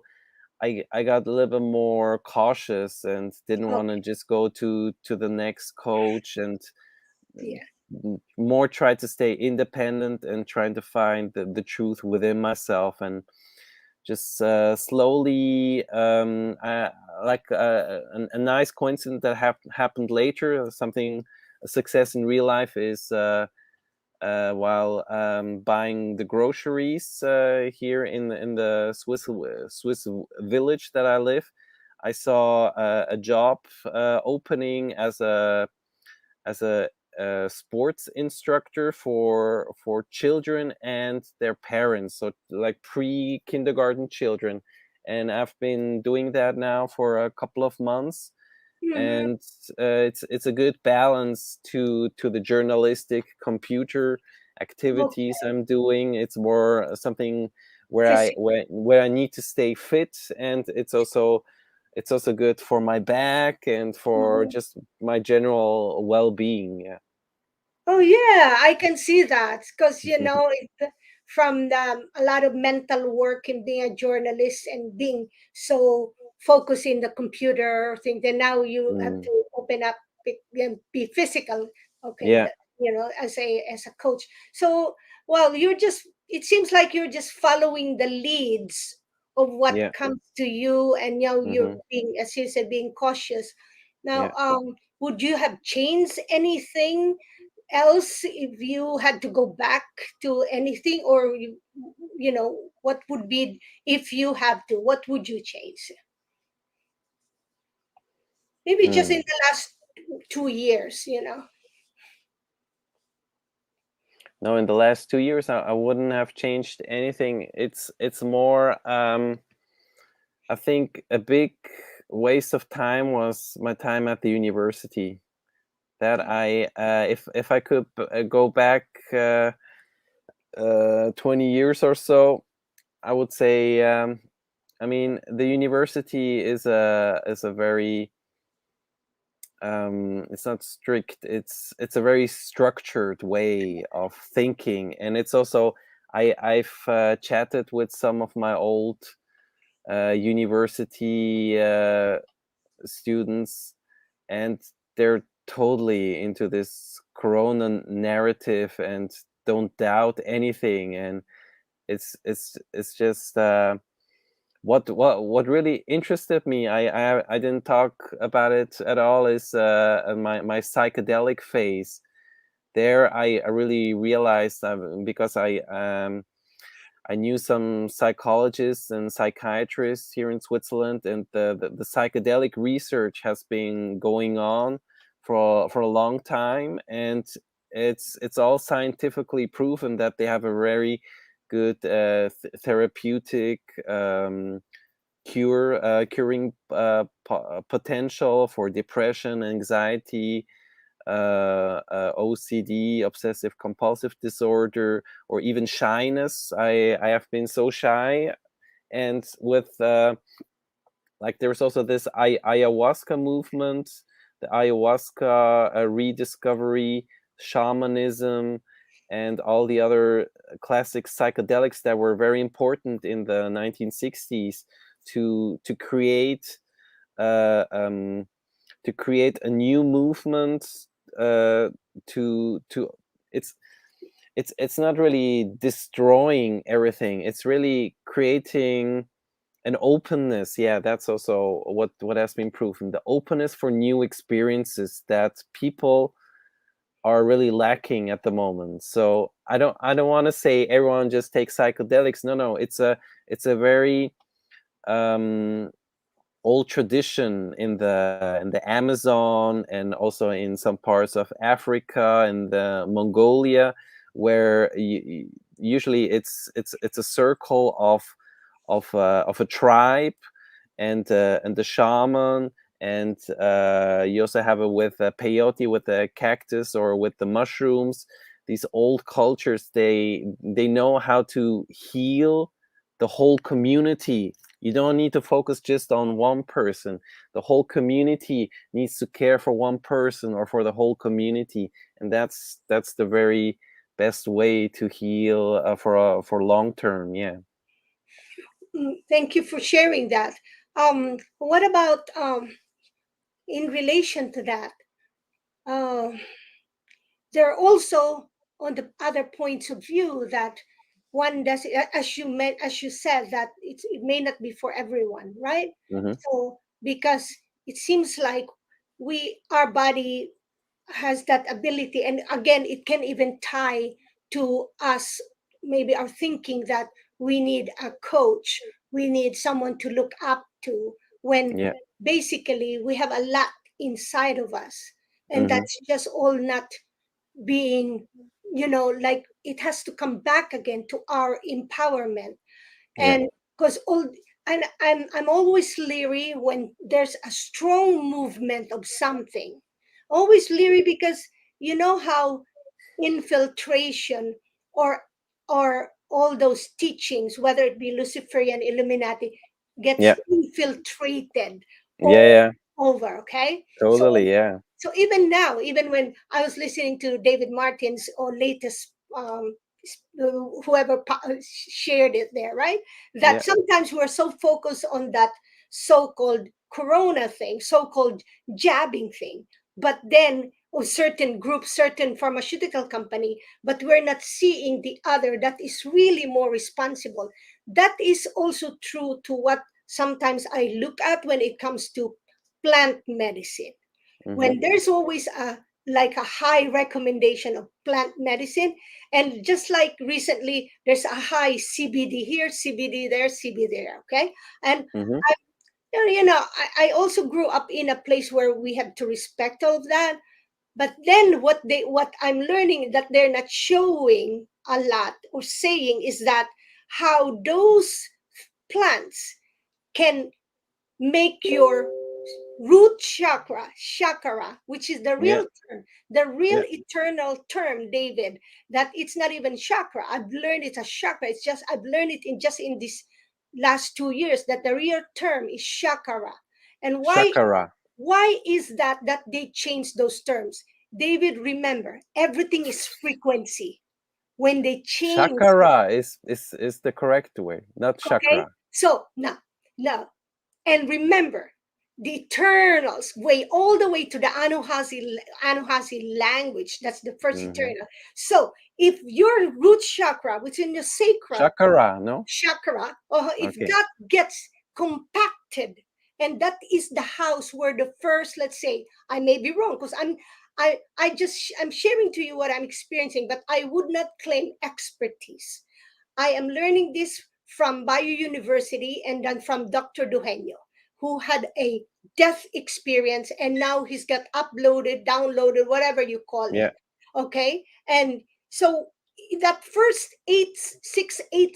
I got a little bit more cautious and didn't want to Okay. just go to the next coach, and Yeah. more try to stay independent and trying to find the truth within myself, and just slowly, like a nice coincidence that happened later. Something a success in real life is while buying the groceries here in the Swiss village that I live. I saw a job opening as a sports instructor for children and their parents, so like pre-kindergarten children, and I've been doing that now for a couple of months, Mhm. and it's a good balance to the journalistic computer activities Okay. I'm doing. It's more something where Physical. where I need to stay fit, and it's also good for my back and for just my general well-being. Yeah. Oh yeah, I can see that because from a lot of mental work in being a journalist and being so focused in the computer thing. Then now you have Mm, to open up, be physical. Okay, yeah, as a coach. So well, you're just. It seems like you're just following the leads of what yeah, comes to you, and now you're hmm, being, as you said, being cautious. Now, yeah. would you have changed anything else if you had to go back to anything, or what would be, if you have to, what would you change, maybe just in Mm. the last 2 years? No, in the last 2 years, I wouldn't have changed anything. It's more. I think a big waste of time was my time at the university. That if I could go back 20 years or so, I would say. I mean, the university is a very it's not strict. It's a very structured way of thinking, and it's also I've chatted with some of my old university students, and they're totally into this corona narrative and don't doubt anything, and it's just what really interested me, I didn't talk about it at all, is my psychedelic phase. There I really realized, because I knew some psychologists and psychiatrists here in Switzerland, and the psychedelic research has been going on for a long time, and it's all scientifically proven that they have a very good therapeutic curing potential for depression, anxiety, OCD, obsessive compulsive disorder, or even shyness. I have been so shy, and with like there's also this ayahuasca movement, the ayahuasca rediscovery, shamanism, and all the other classic psychedelics that were very important in the 1960s to uh, um, create a new movement, to it's it's not really destroying everything, it's really creating an openness. Yeah, that's also what has been proven, the openness for new experiences that people are really lacking at the moment. So I don't want to say everyone just takes psychedelics. No, it's a very um old tradition in the Amazon, and also in some parts of Africa and the Mongolia, where usually it's a circle of a tribe, and the shaman, and you also have it with peyote, with the cactus, or with the mushrooms. These old cultures, they know how to heal the whole community. You don't need to focus just on one person. The whole community needs to care for one person or for the whole community, and that's the very best way to heal for long term. Yeah. Thank you for sharing that. What about, in relation to that, uh, there are also, on the other points of view, that one does, as you said, that it may not be for everyone, right? Mm-hmm. So because it seems like our body has that ability, and again it can even tie to us, maybe our thinking that we need a coach, we need someone to look up to, when Yeah. basically we have a lot inside of us, and Mm-hmm. that's just all not being, like it has to come back again to our empowerment. Yeah. And because all, and I'm always leery when there's a strong movement of something, always leery, because you know how infiltration, or all those teachings, whether it be Luciferian, Illuminati, gets Yeah. infiltrated Yeah. all Yeah. over. Okay, so Totally. Yeah. even now, even when I was listening to David Martin's or latest, whoever shared it there, right? That Yeah. sometimes we're so focused on that so-called corona thing, so-called jabbing thing, but then of certain group, certain pharmaceutical company, but we're not seeing the other that is really more responsible. That is also true to what sometimes I look at when it comes to plant medicine, Mm-hmm. when there's always a, like a high recommendation of plant medicine, and just like recently there's a high CBD here, CBD there, CBD there. Okay, and Mm-hmm. I, I also grew up in a place where we have to respect all of that. But then what I'm learning that they're not showing a lot or saying is that how those plants can make your root chakra, which is the Yeah. real term, the real Yeah. eternal term, David, that it's not even chakra. I've learned it's a chakra. It's just I've learned it in just in this last 2 years that the real term is chakra. And Shakara. why is that they changed those terms? David, remember, everything is frequency. When they change, Shakara is the correct way, not okay? chakra. So now, and remember, the eternals way all the way to the Anuhasi language. That's the first Mm-hmm. eternal. So if your root chakra, which is in your sacral Shakara. No. chakra, or if Okay. that gets compacted, and that is the house where the first, let's say, I may be wrong because I'm sharing to you what I'm experiencing, but I would not claim expertise. I am learning this from Bio University and then from Dr. Duhenio, who had a death experience and now he's got uploaded, downloaded, whatever you call Yeah. it. Okay. And so that first eight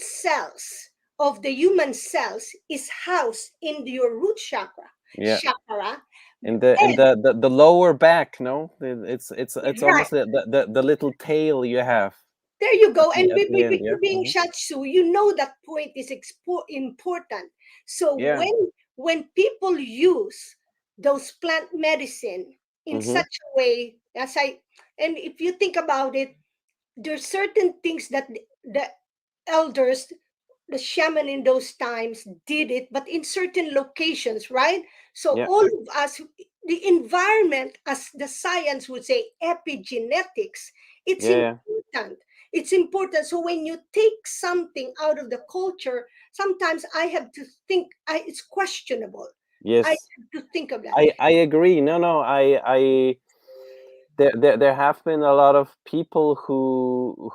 cells of the human cells is housed in your root Yeah. chakra. In And the lower back. No. It's right, almost the little tail you have there you go. And at the with end. you Yeah. being Mm-hmm. Shiatsu, you know that point is important. So Yeah. when people use those plant medicine in Mm-hmm. such a way, and if you think about it, there's certain things that the elders, the shaman in those times did it, but in certain locations, right? So Yeah. all of us, the environment, as the science would say, epigenetics, it's Yeah. Yeah. important. It's important. So when you take something out of the culture, sometimes I have to think it's questionable. I Yes. have to think of that. I agree. No. No. I there have been a lot of people who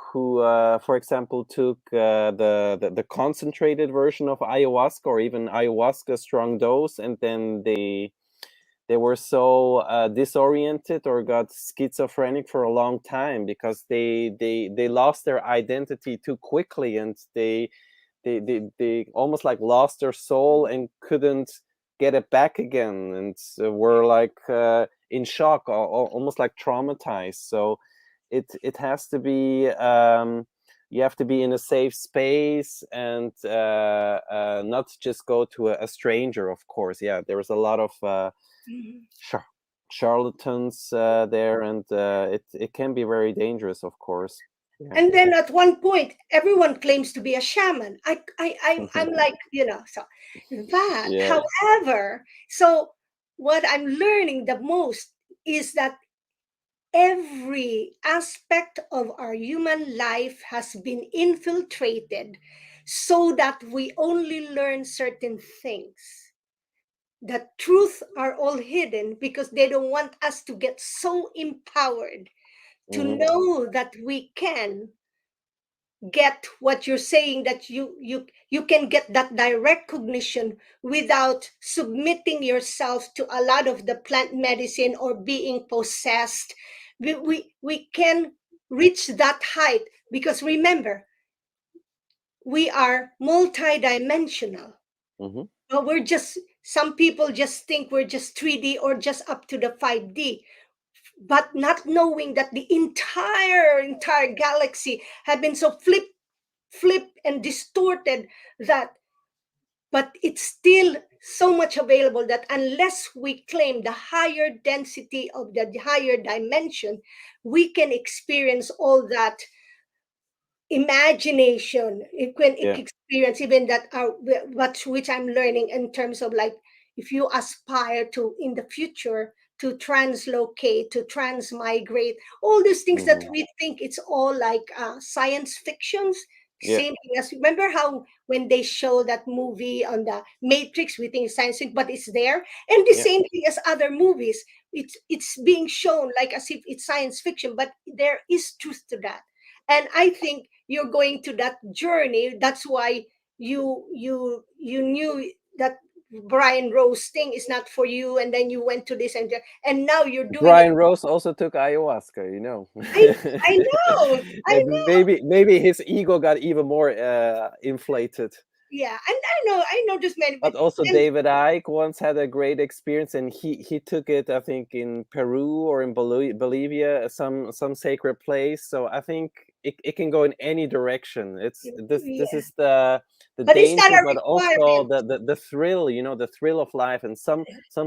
for example took the concentrated version of ayahuasca or even ayahuasca strong dose, and then they were so disoriented or got schizophrenic for a long time because they lost their identity too quickly, and they almost like lost their soul and couldn't get it back again, and were like in shock, almost like traumatized. So it has to be you have to be in a safe space, and not just go to a stranger, of course. Yeah, there's a lot of Mhm. char- charlatans there, and it can be very dangerous, of course. Yeah. And then at one point, everyone claims to be a shaman. I'm like, so that, Yeah. however, so what I'm learning the most is that every aspect of our human life has been infiltrated so that we only learn certain things. The truth are all hidden because they don't want us to get so empowered to Mm-hmm. know that we can get what you're saying, that you can get that direct cognition without submitting yourself to a lot of the plant medicine or being possessed. We can reach that height because remember, we are multidimensional, Mm-hmm. but we're just, some people just think we're just 3D or just up to the 5D, but not knowing that the entire galaxy have been so flip and distorted that, but it's still so much available that unless we claim the higher density of the higher dimension, we can experience all that imagination. It can Yeah. experience even that what which I'm learning in terms of like, if you aspire to in the future to translocate, to transmigrate, all these things that Mm-hmm. we think it's all like science fictions. Yeah. Same thing as, remember how when they show that movie on the Matrix, we think it's science fiction, but it's there. And the Yeah. same thing as other movies, it's being shown like as if it's science fiction, but there is truth to that. And I think you're going to that journey. That's why you knew that Brian Rose thing is not for you, and then you went to this and now you're doing it. Brian Rose also took ayahuasca, you know. I I know, I And know. maybe his ego got even more inflated. Yeah, and I know just many, But also and David Icke once had a great experience, and he took it, I think, in Peru or in Bolivia, some sacred place. So I think it can go in any direction. It's this yeah, is the but it's not danger, a but also requirement. the thrill, you know, the thrill of life. And some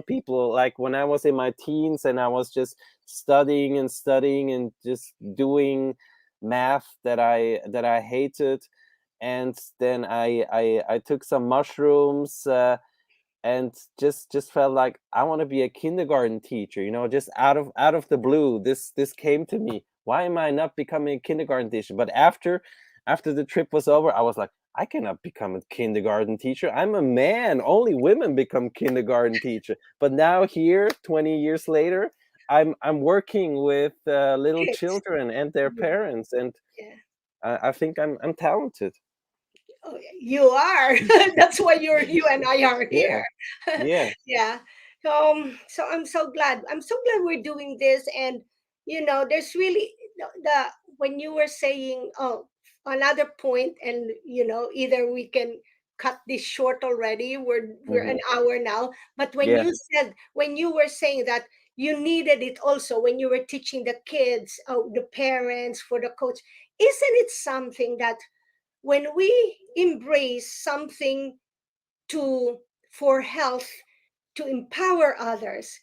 people, like when I was in my teens and I was just studying and just doing math that I hated, and then I took some mushrooms, and just felt like I want to be a kindergarten teacher, you know, just out of the blue. This came to me. Why am I not becoming a kindergarten teacher? But after the trip was over, I was like, I cannot become a kindergarten teacher. I'm a man. Only women become kindergarten teacher. But now here, 20 years later, I'm working with little Kids. children and their Yeah, parents, and yeah. I think I'm talented. Oh, you are. That's why you and I are Yeah, here. yeah. Yeah. So I'm so glad. I'm so glad we're doing this. And there's really the when you were saying, oh, another point, and either we can cut this short already. We're Hmm. an hour now. But Yeah. when you were saying that you needed it also when you were teaching the kids, the parents, for the coach, isn't it something that when we embrace something to for health, to empower others,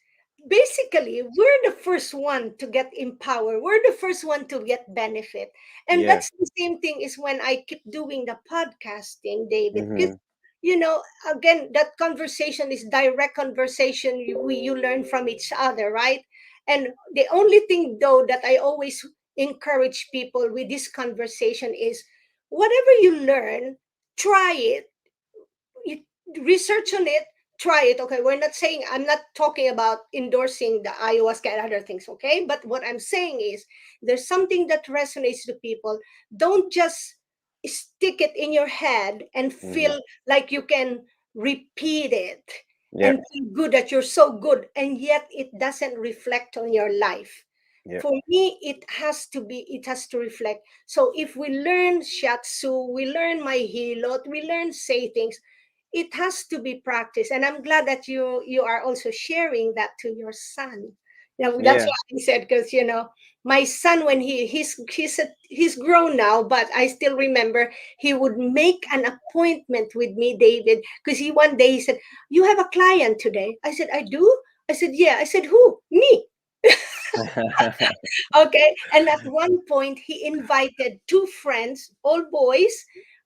basically we're the first one to get empowered, we're the first one to get benefit. And Yeah. that's the same thing is when I keep doing the podcasting, David, because Hmm. you know again, that conversation is direct conversation. You learn from each other, right? And the only thing though that I always encourage people with this conversation is, whatever you learn, try it, you research on it, try it. Okay, we're not saying, I'm not talking about endorsing the ayahuasca and other things, okay? But what I'm saying is, there's something that resonates to people. Don't just stick it in your head and Hmm. feel like you can repeat it Yeah. and feel good that you're so good, and yet it doesn't reflect on your life. Yeah. For me, it has to reflect. So if we learn Shiatsu, we learn my hilot, we learn say things, it has to be practiced. And I'm glad that you are also sharing that to your son. That's Yeah. what I said, because my son, when he's grown now, but I still remember he would make an appointment with me, David, because he one day he said, you have a client today. I said, I do. I said, yeah. I said, who? Me. Okay. And at one point, he invited two friends, all boys.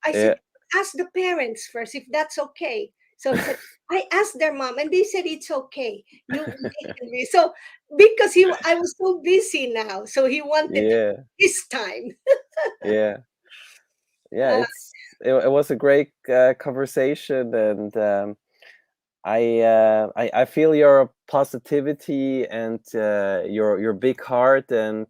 I said, Yeah. ask the parents first if that's okay. So he said, I asked their mom, and they said it's okay. You vacation me. So because I was so busy now, so he wanted Yeah, his time. yeah, yeah. Uh, It was a great conversation, and I feel your positivity and your big heart, and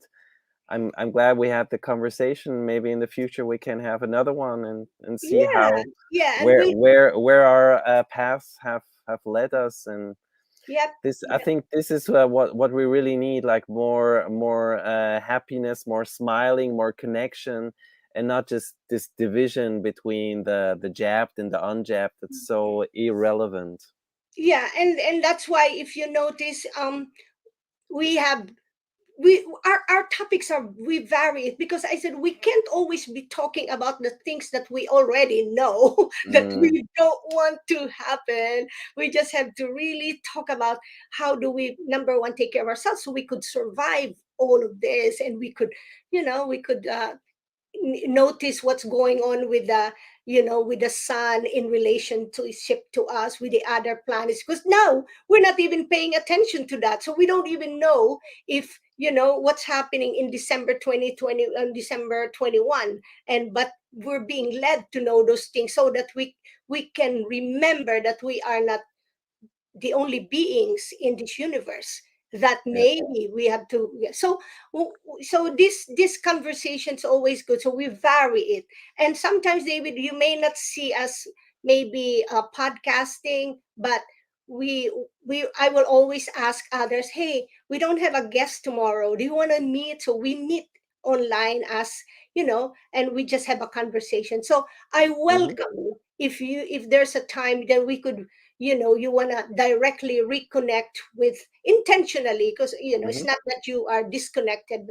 I'm glad we had the conversation. Maybe in the future we can have another one and see yeah, how yeah, and we, where our paths have led us. And yep, this, I yep, think this is what we really need, like more happiness, more smiling, more connection, and not just this division between the jabbed and the unjabbed. That's so irrelevant. yeah, and that's why if you notice, we have we our topics are we vary it because I said we can't always be talking about the things that we already know that Mm, we don't want to happen. We just have to really talk about how do we, number one, take care of ourselves so we could survive all of this, and we could, we could notice what's going on with the, with the sun in relationship to us with the other planets, because now we're not even paying attention to that, so we don't even know if, what's happening in December 2020 and December 21, and but we're being led to know those things so that we can remember that we are not the only beings in this universe, that yeah. maybe we have to, yeah. So this conversation's always good, so we vary it. And sometimes, David, you may not see us maybe podcasting, but we I will always ask others, hey, we don't have a guest tomorrow, do you want to meet? So we meet online, as and we just have a conversation. So I Hmm. welcome, if there's a time that we could, you want to directly reconnect with, intentionally, because it's Hmm. not that you are disconnected,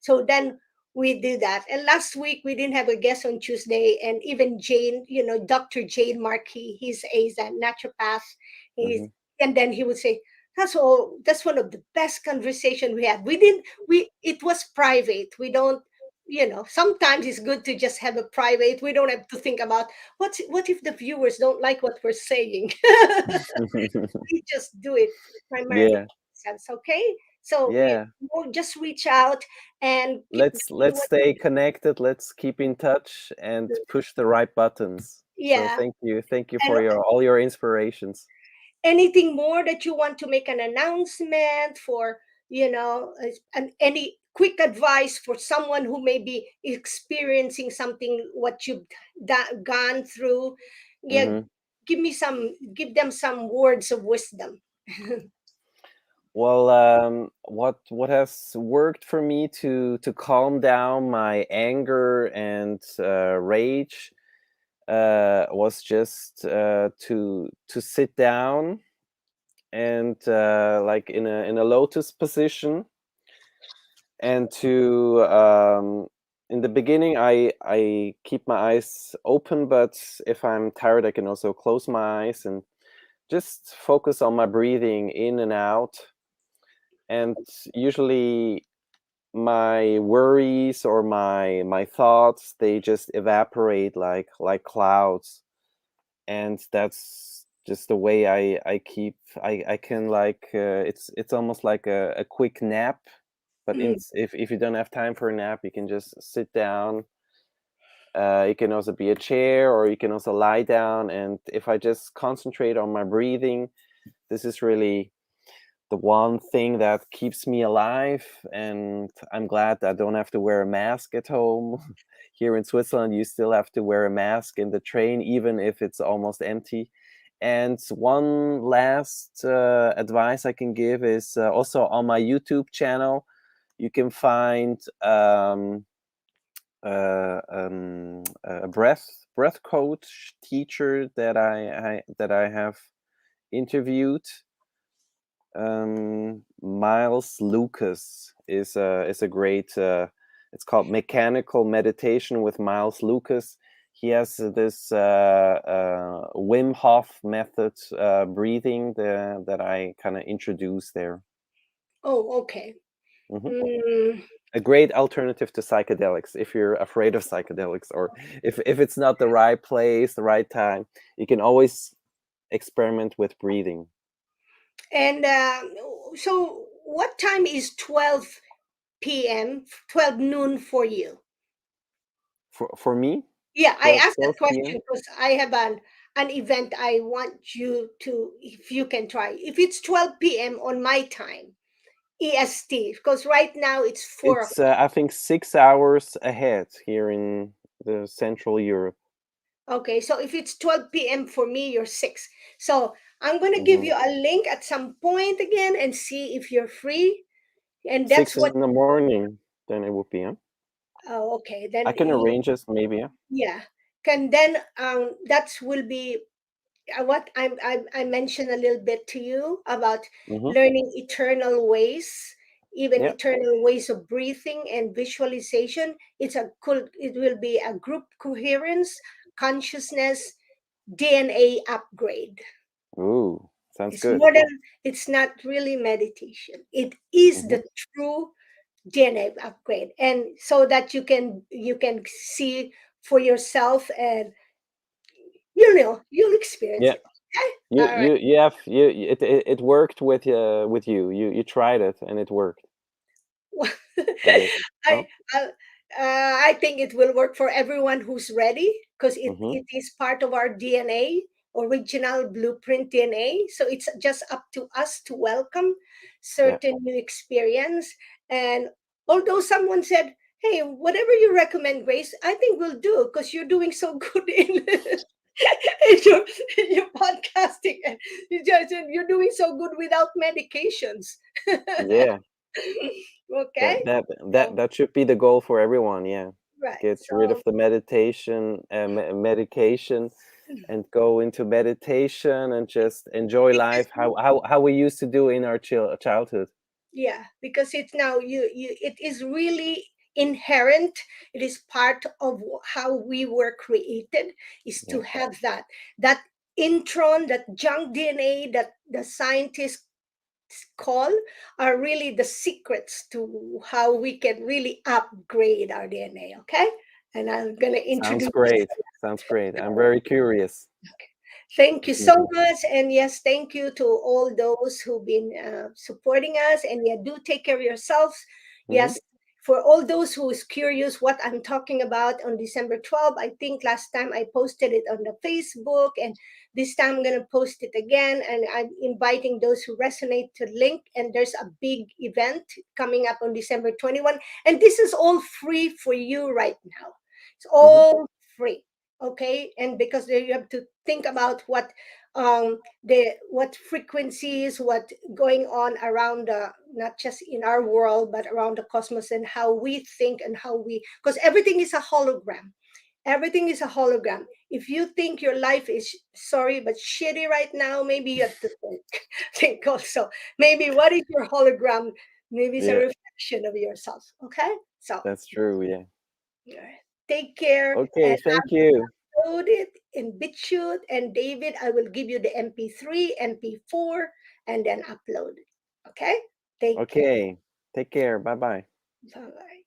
so then we do that. And last week we didn't have a guest on Tuesday, and even Jane, Dr. Jane Markey, he's a naturopath. He's, Hmm. and then he would say, that's all, that's one of the best conversation we had. We didn't we It was private. We don't, sometimes it's good to just have a private. We don't have to think about what if the viewers don't like what we're saying. We just do it primarily Yeah, sense, okay? So yeah. we'll just reach out and keep doing Let's what stay connected. Let's keep in touch and you push the right buttons. So yeah. thank you And for your all your inspirations. anything more that you want to make an announcement for, and any quick advice for someone who may be experiencing something what you've gone through, yeah, Hmm. give them some words of wisdom. Well, what has worked for me to calm down my anger and rage was just to sit down and like in a lotus position, and to in the beginning I keep my eyes open, but if I'm tired I can also close my eyes and just focus on my breathing in and out. And usually my worries or my thoughts, they just evaporate like clouds. And that's just the way I keep, I can like it's almost like a quick nap. But Mm. if you don't have time for a nap, you can just sit down. It can also be a chair, or you can also lie down. And if I just concentrate on my breathing, this is really the one thing that keeps me alive. And I'm glad that I don't have to wear a mask at home. Here in Switzerland, you still have to wear a mask in the train, even if it's almost empty. And one last advice I can give is also on my YouTube channel, you can find a breath coach teacher that I have interviewed. Miles Lucas is a great. It's called Mechanical Meditation with Miles Lucas. He has this Wim Hof method breathing that I kind of introduced there. Oh, okay. Hmm. Mm, A great alternative to psychedelics if you're afraid of psychedelics, or if it's not the right place, the right time. You can always experiment with breathing. And so, what time is 12 p.m., 12 noon for you? For me, Yeah, I 12 asked that 12 question p.m. because I have an event I want you to, if you can try. If it's 12 p.m. on my time, EST, because right now it's 4 It's o'clock. I think 6 hours ahead here in the Central Europe. Okay, so if it's 12 p.m. for me, you're 6. So I'm going to give Hmm. you a link at some point again and see if you're free. And that's 6 what, in the morning, then it would be. Yeah? oh, okay, I then can arrange it maybe. Yeah. yeah. Can then, that will be what I mentioned a little bit to you about Hmm. learning eternal ways, even Yeah. eternal ways of breathing and visualization. It will be a group coherence, consciousness, DNA upgrade. Ooh, sounds It's good. more than, it's not really meditation. It is Hmm. the true DNA upgrade. And so that you can see for yourself, and you'll experience Yeah. it. Okay? You All right. you you have you it worked with you. You tried it and it worked. I guess. I, No. I I think it will work for everyone who's ready, because it, Hmm. it is part of our DNA, original blueprint DNA. So it's just up to us to welcome Yeah. certain new experience. And although someone said, "Hey, whatever you recommend, Grace, I think we'll do because you're doing so good in." In your, in your podcasting, and you're doing so good without medications. Yeah. Okay, That so should be the goal for everyone. Yeah. right, Get rid of so the medication and go into meditation and just enjoy because life how we used to do in our childhood. yeah, because it's now it is really inherent. It is part of how we were created, is to Yeah. have that intron, that junk DNA that the scientists call, are really the secrets to how we can really upgrade our DNA. Okay, and I'm going to Sounds introduce. great. Sounds great. I'm very curious. Thank To you see so that. much. And yes, thank you to all those who've been supporting us. And yeah, do take care of yourselves. Hmm. Yes, for all those who is curious what I'm talking about, on December 12th, I think last time I posted it on the Facebook, and this time I'm going to post it again. And I'm inviting those who resonate to link. And there's a big event coming up on December 21. And this is all free for you right now. It's Hmm. all free. Okay, and because you have to think about what frequencies, what going on around not just in our world but around the cosmos, and how we think, and how we, because everything is a hologram. Everything is a hologram. If you think your life is, sorry, but shitty right now, maybe you have to think, think also, maybe what is your hologram? Maybe it's a Yeah, reflection of yourself. Okay, so that's true. Yeah. all right. Take care, Okay. and Thank you. upload it in BitChute. And David, I will give you the MP3, MP4, and then upload it. Okay? Take care. Okay. Take care. Bye bye. Bye bye.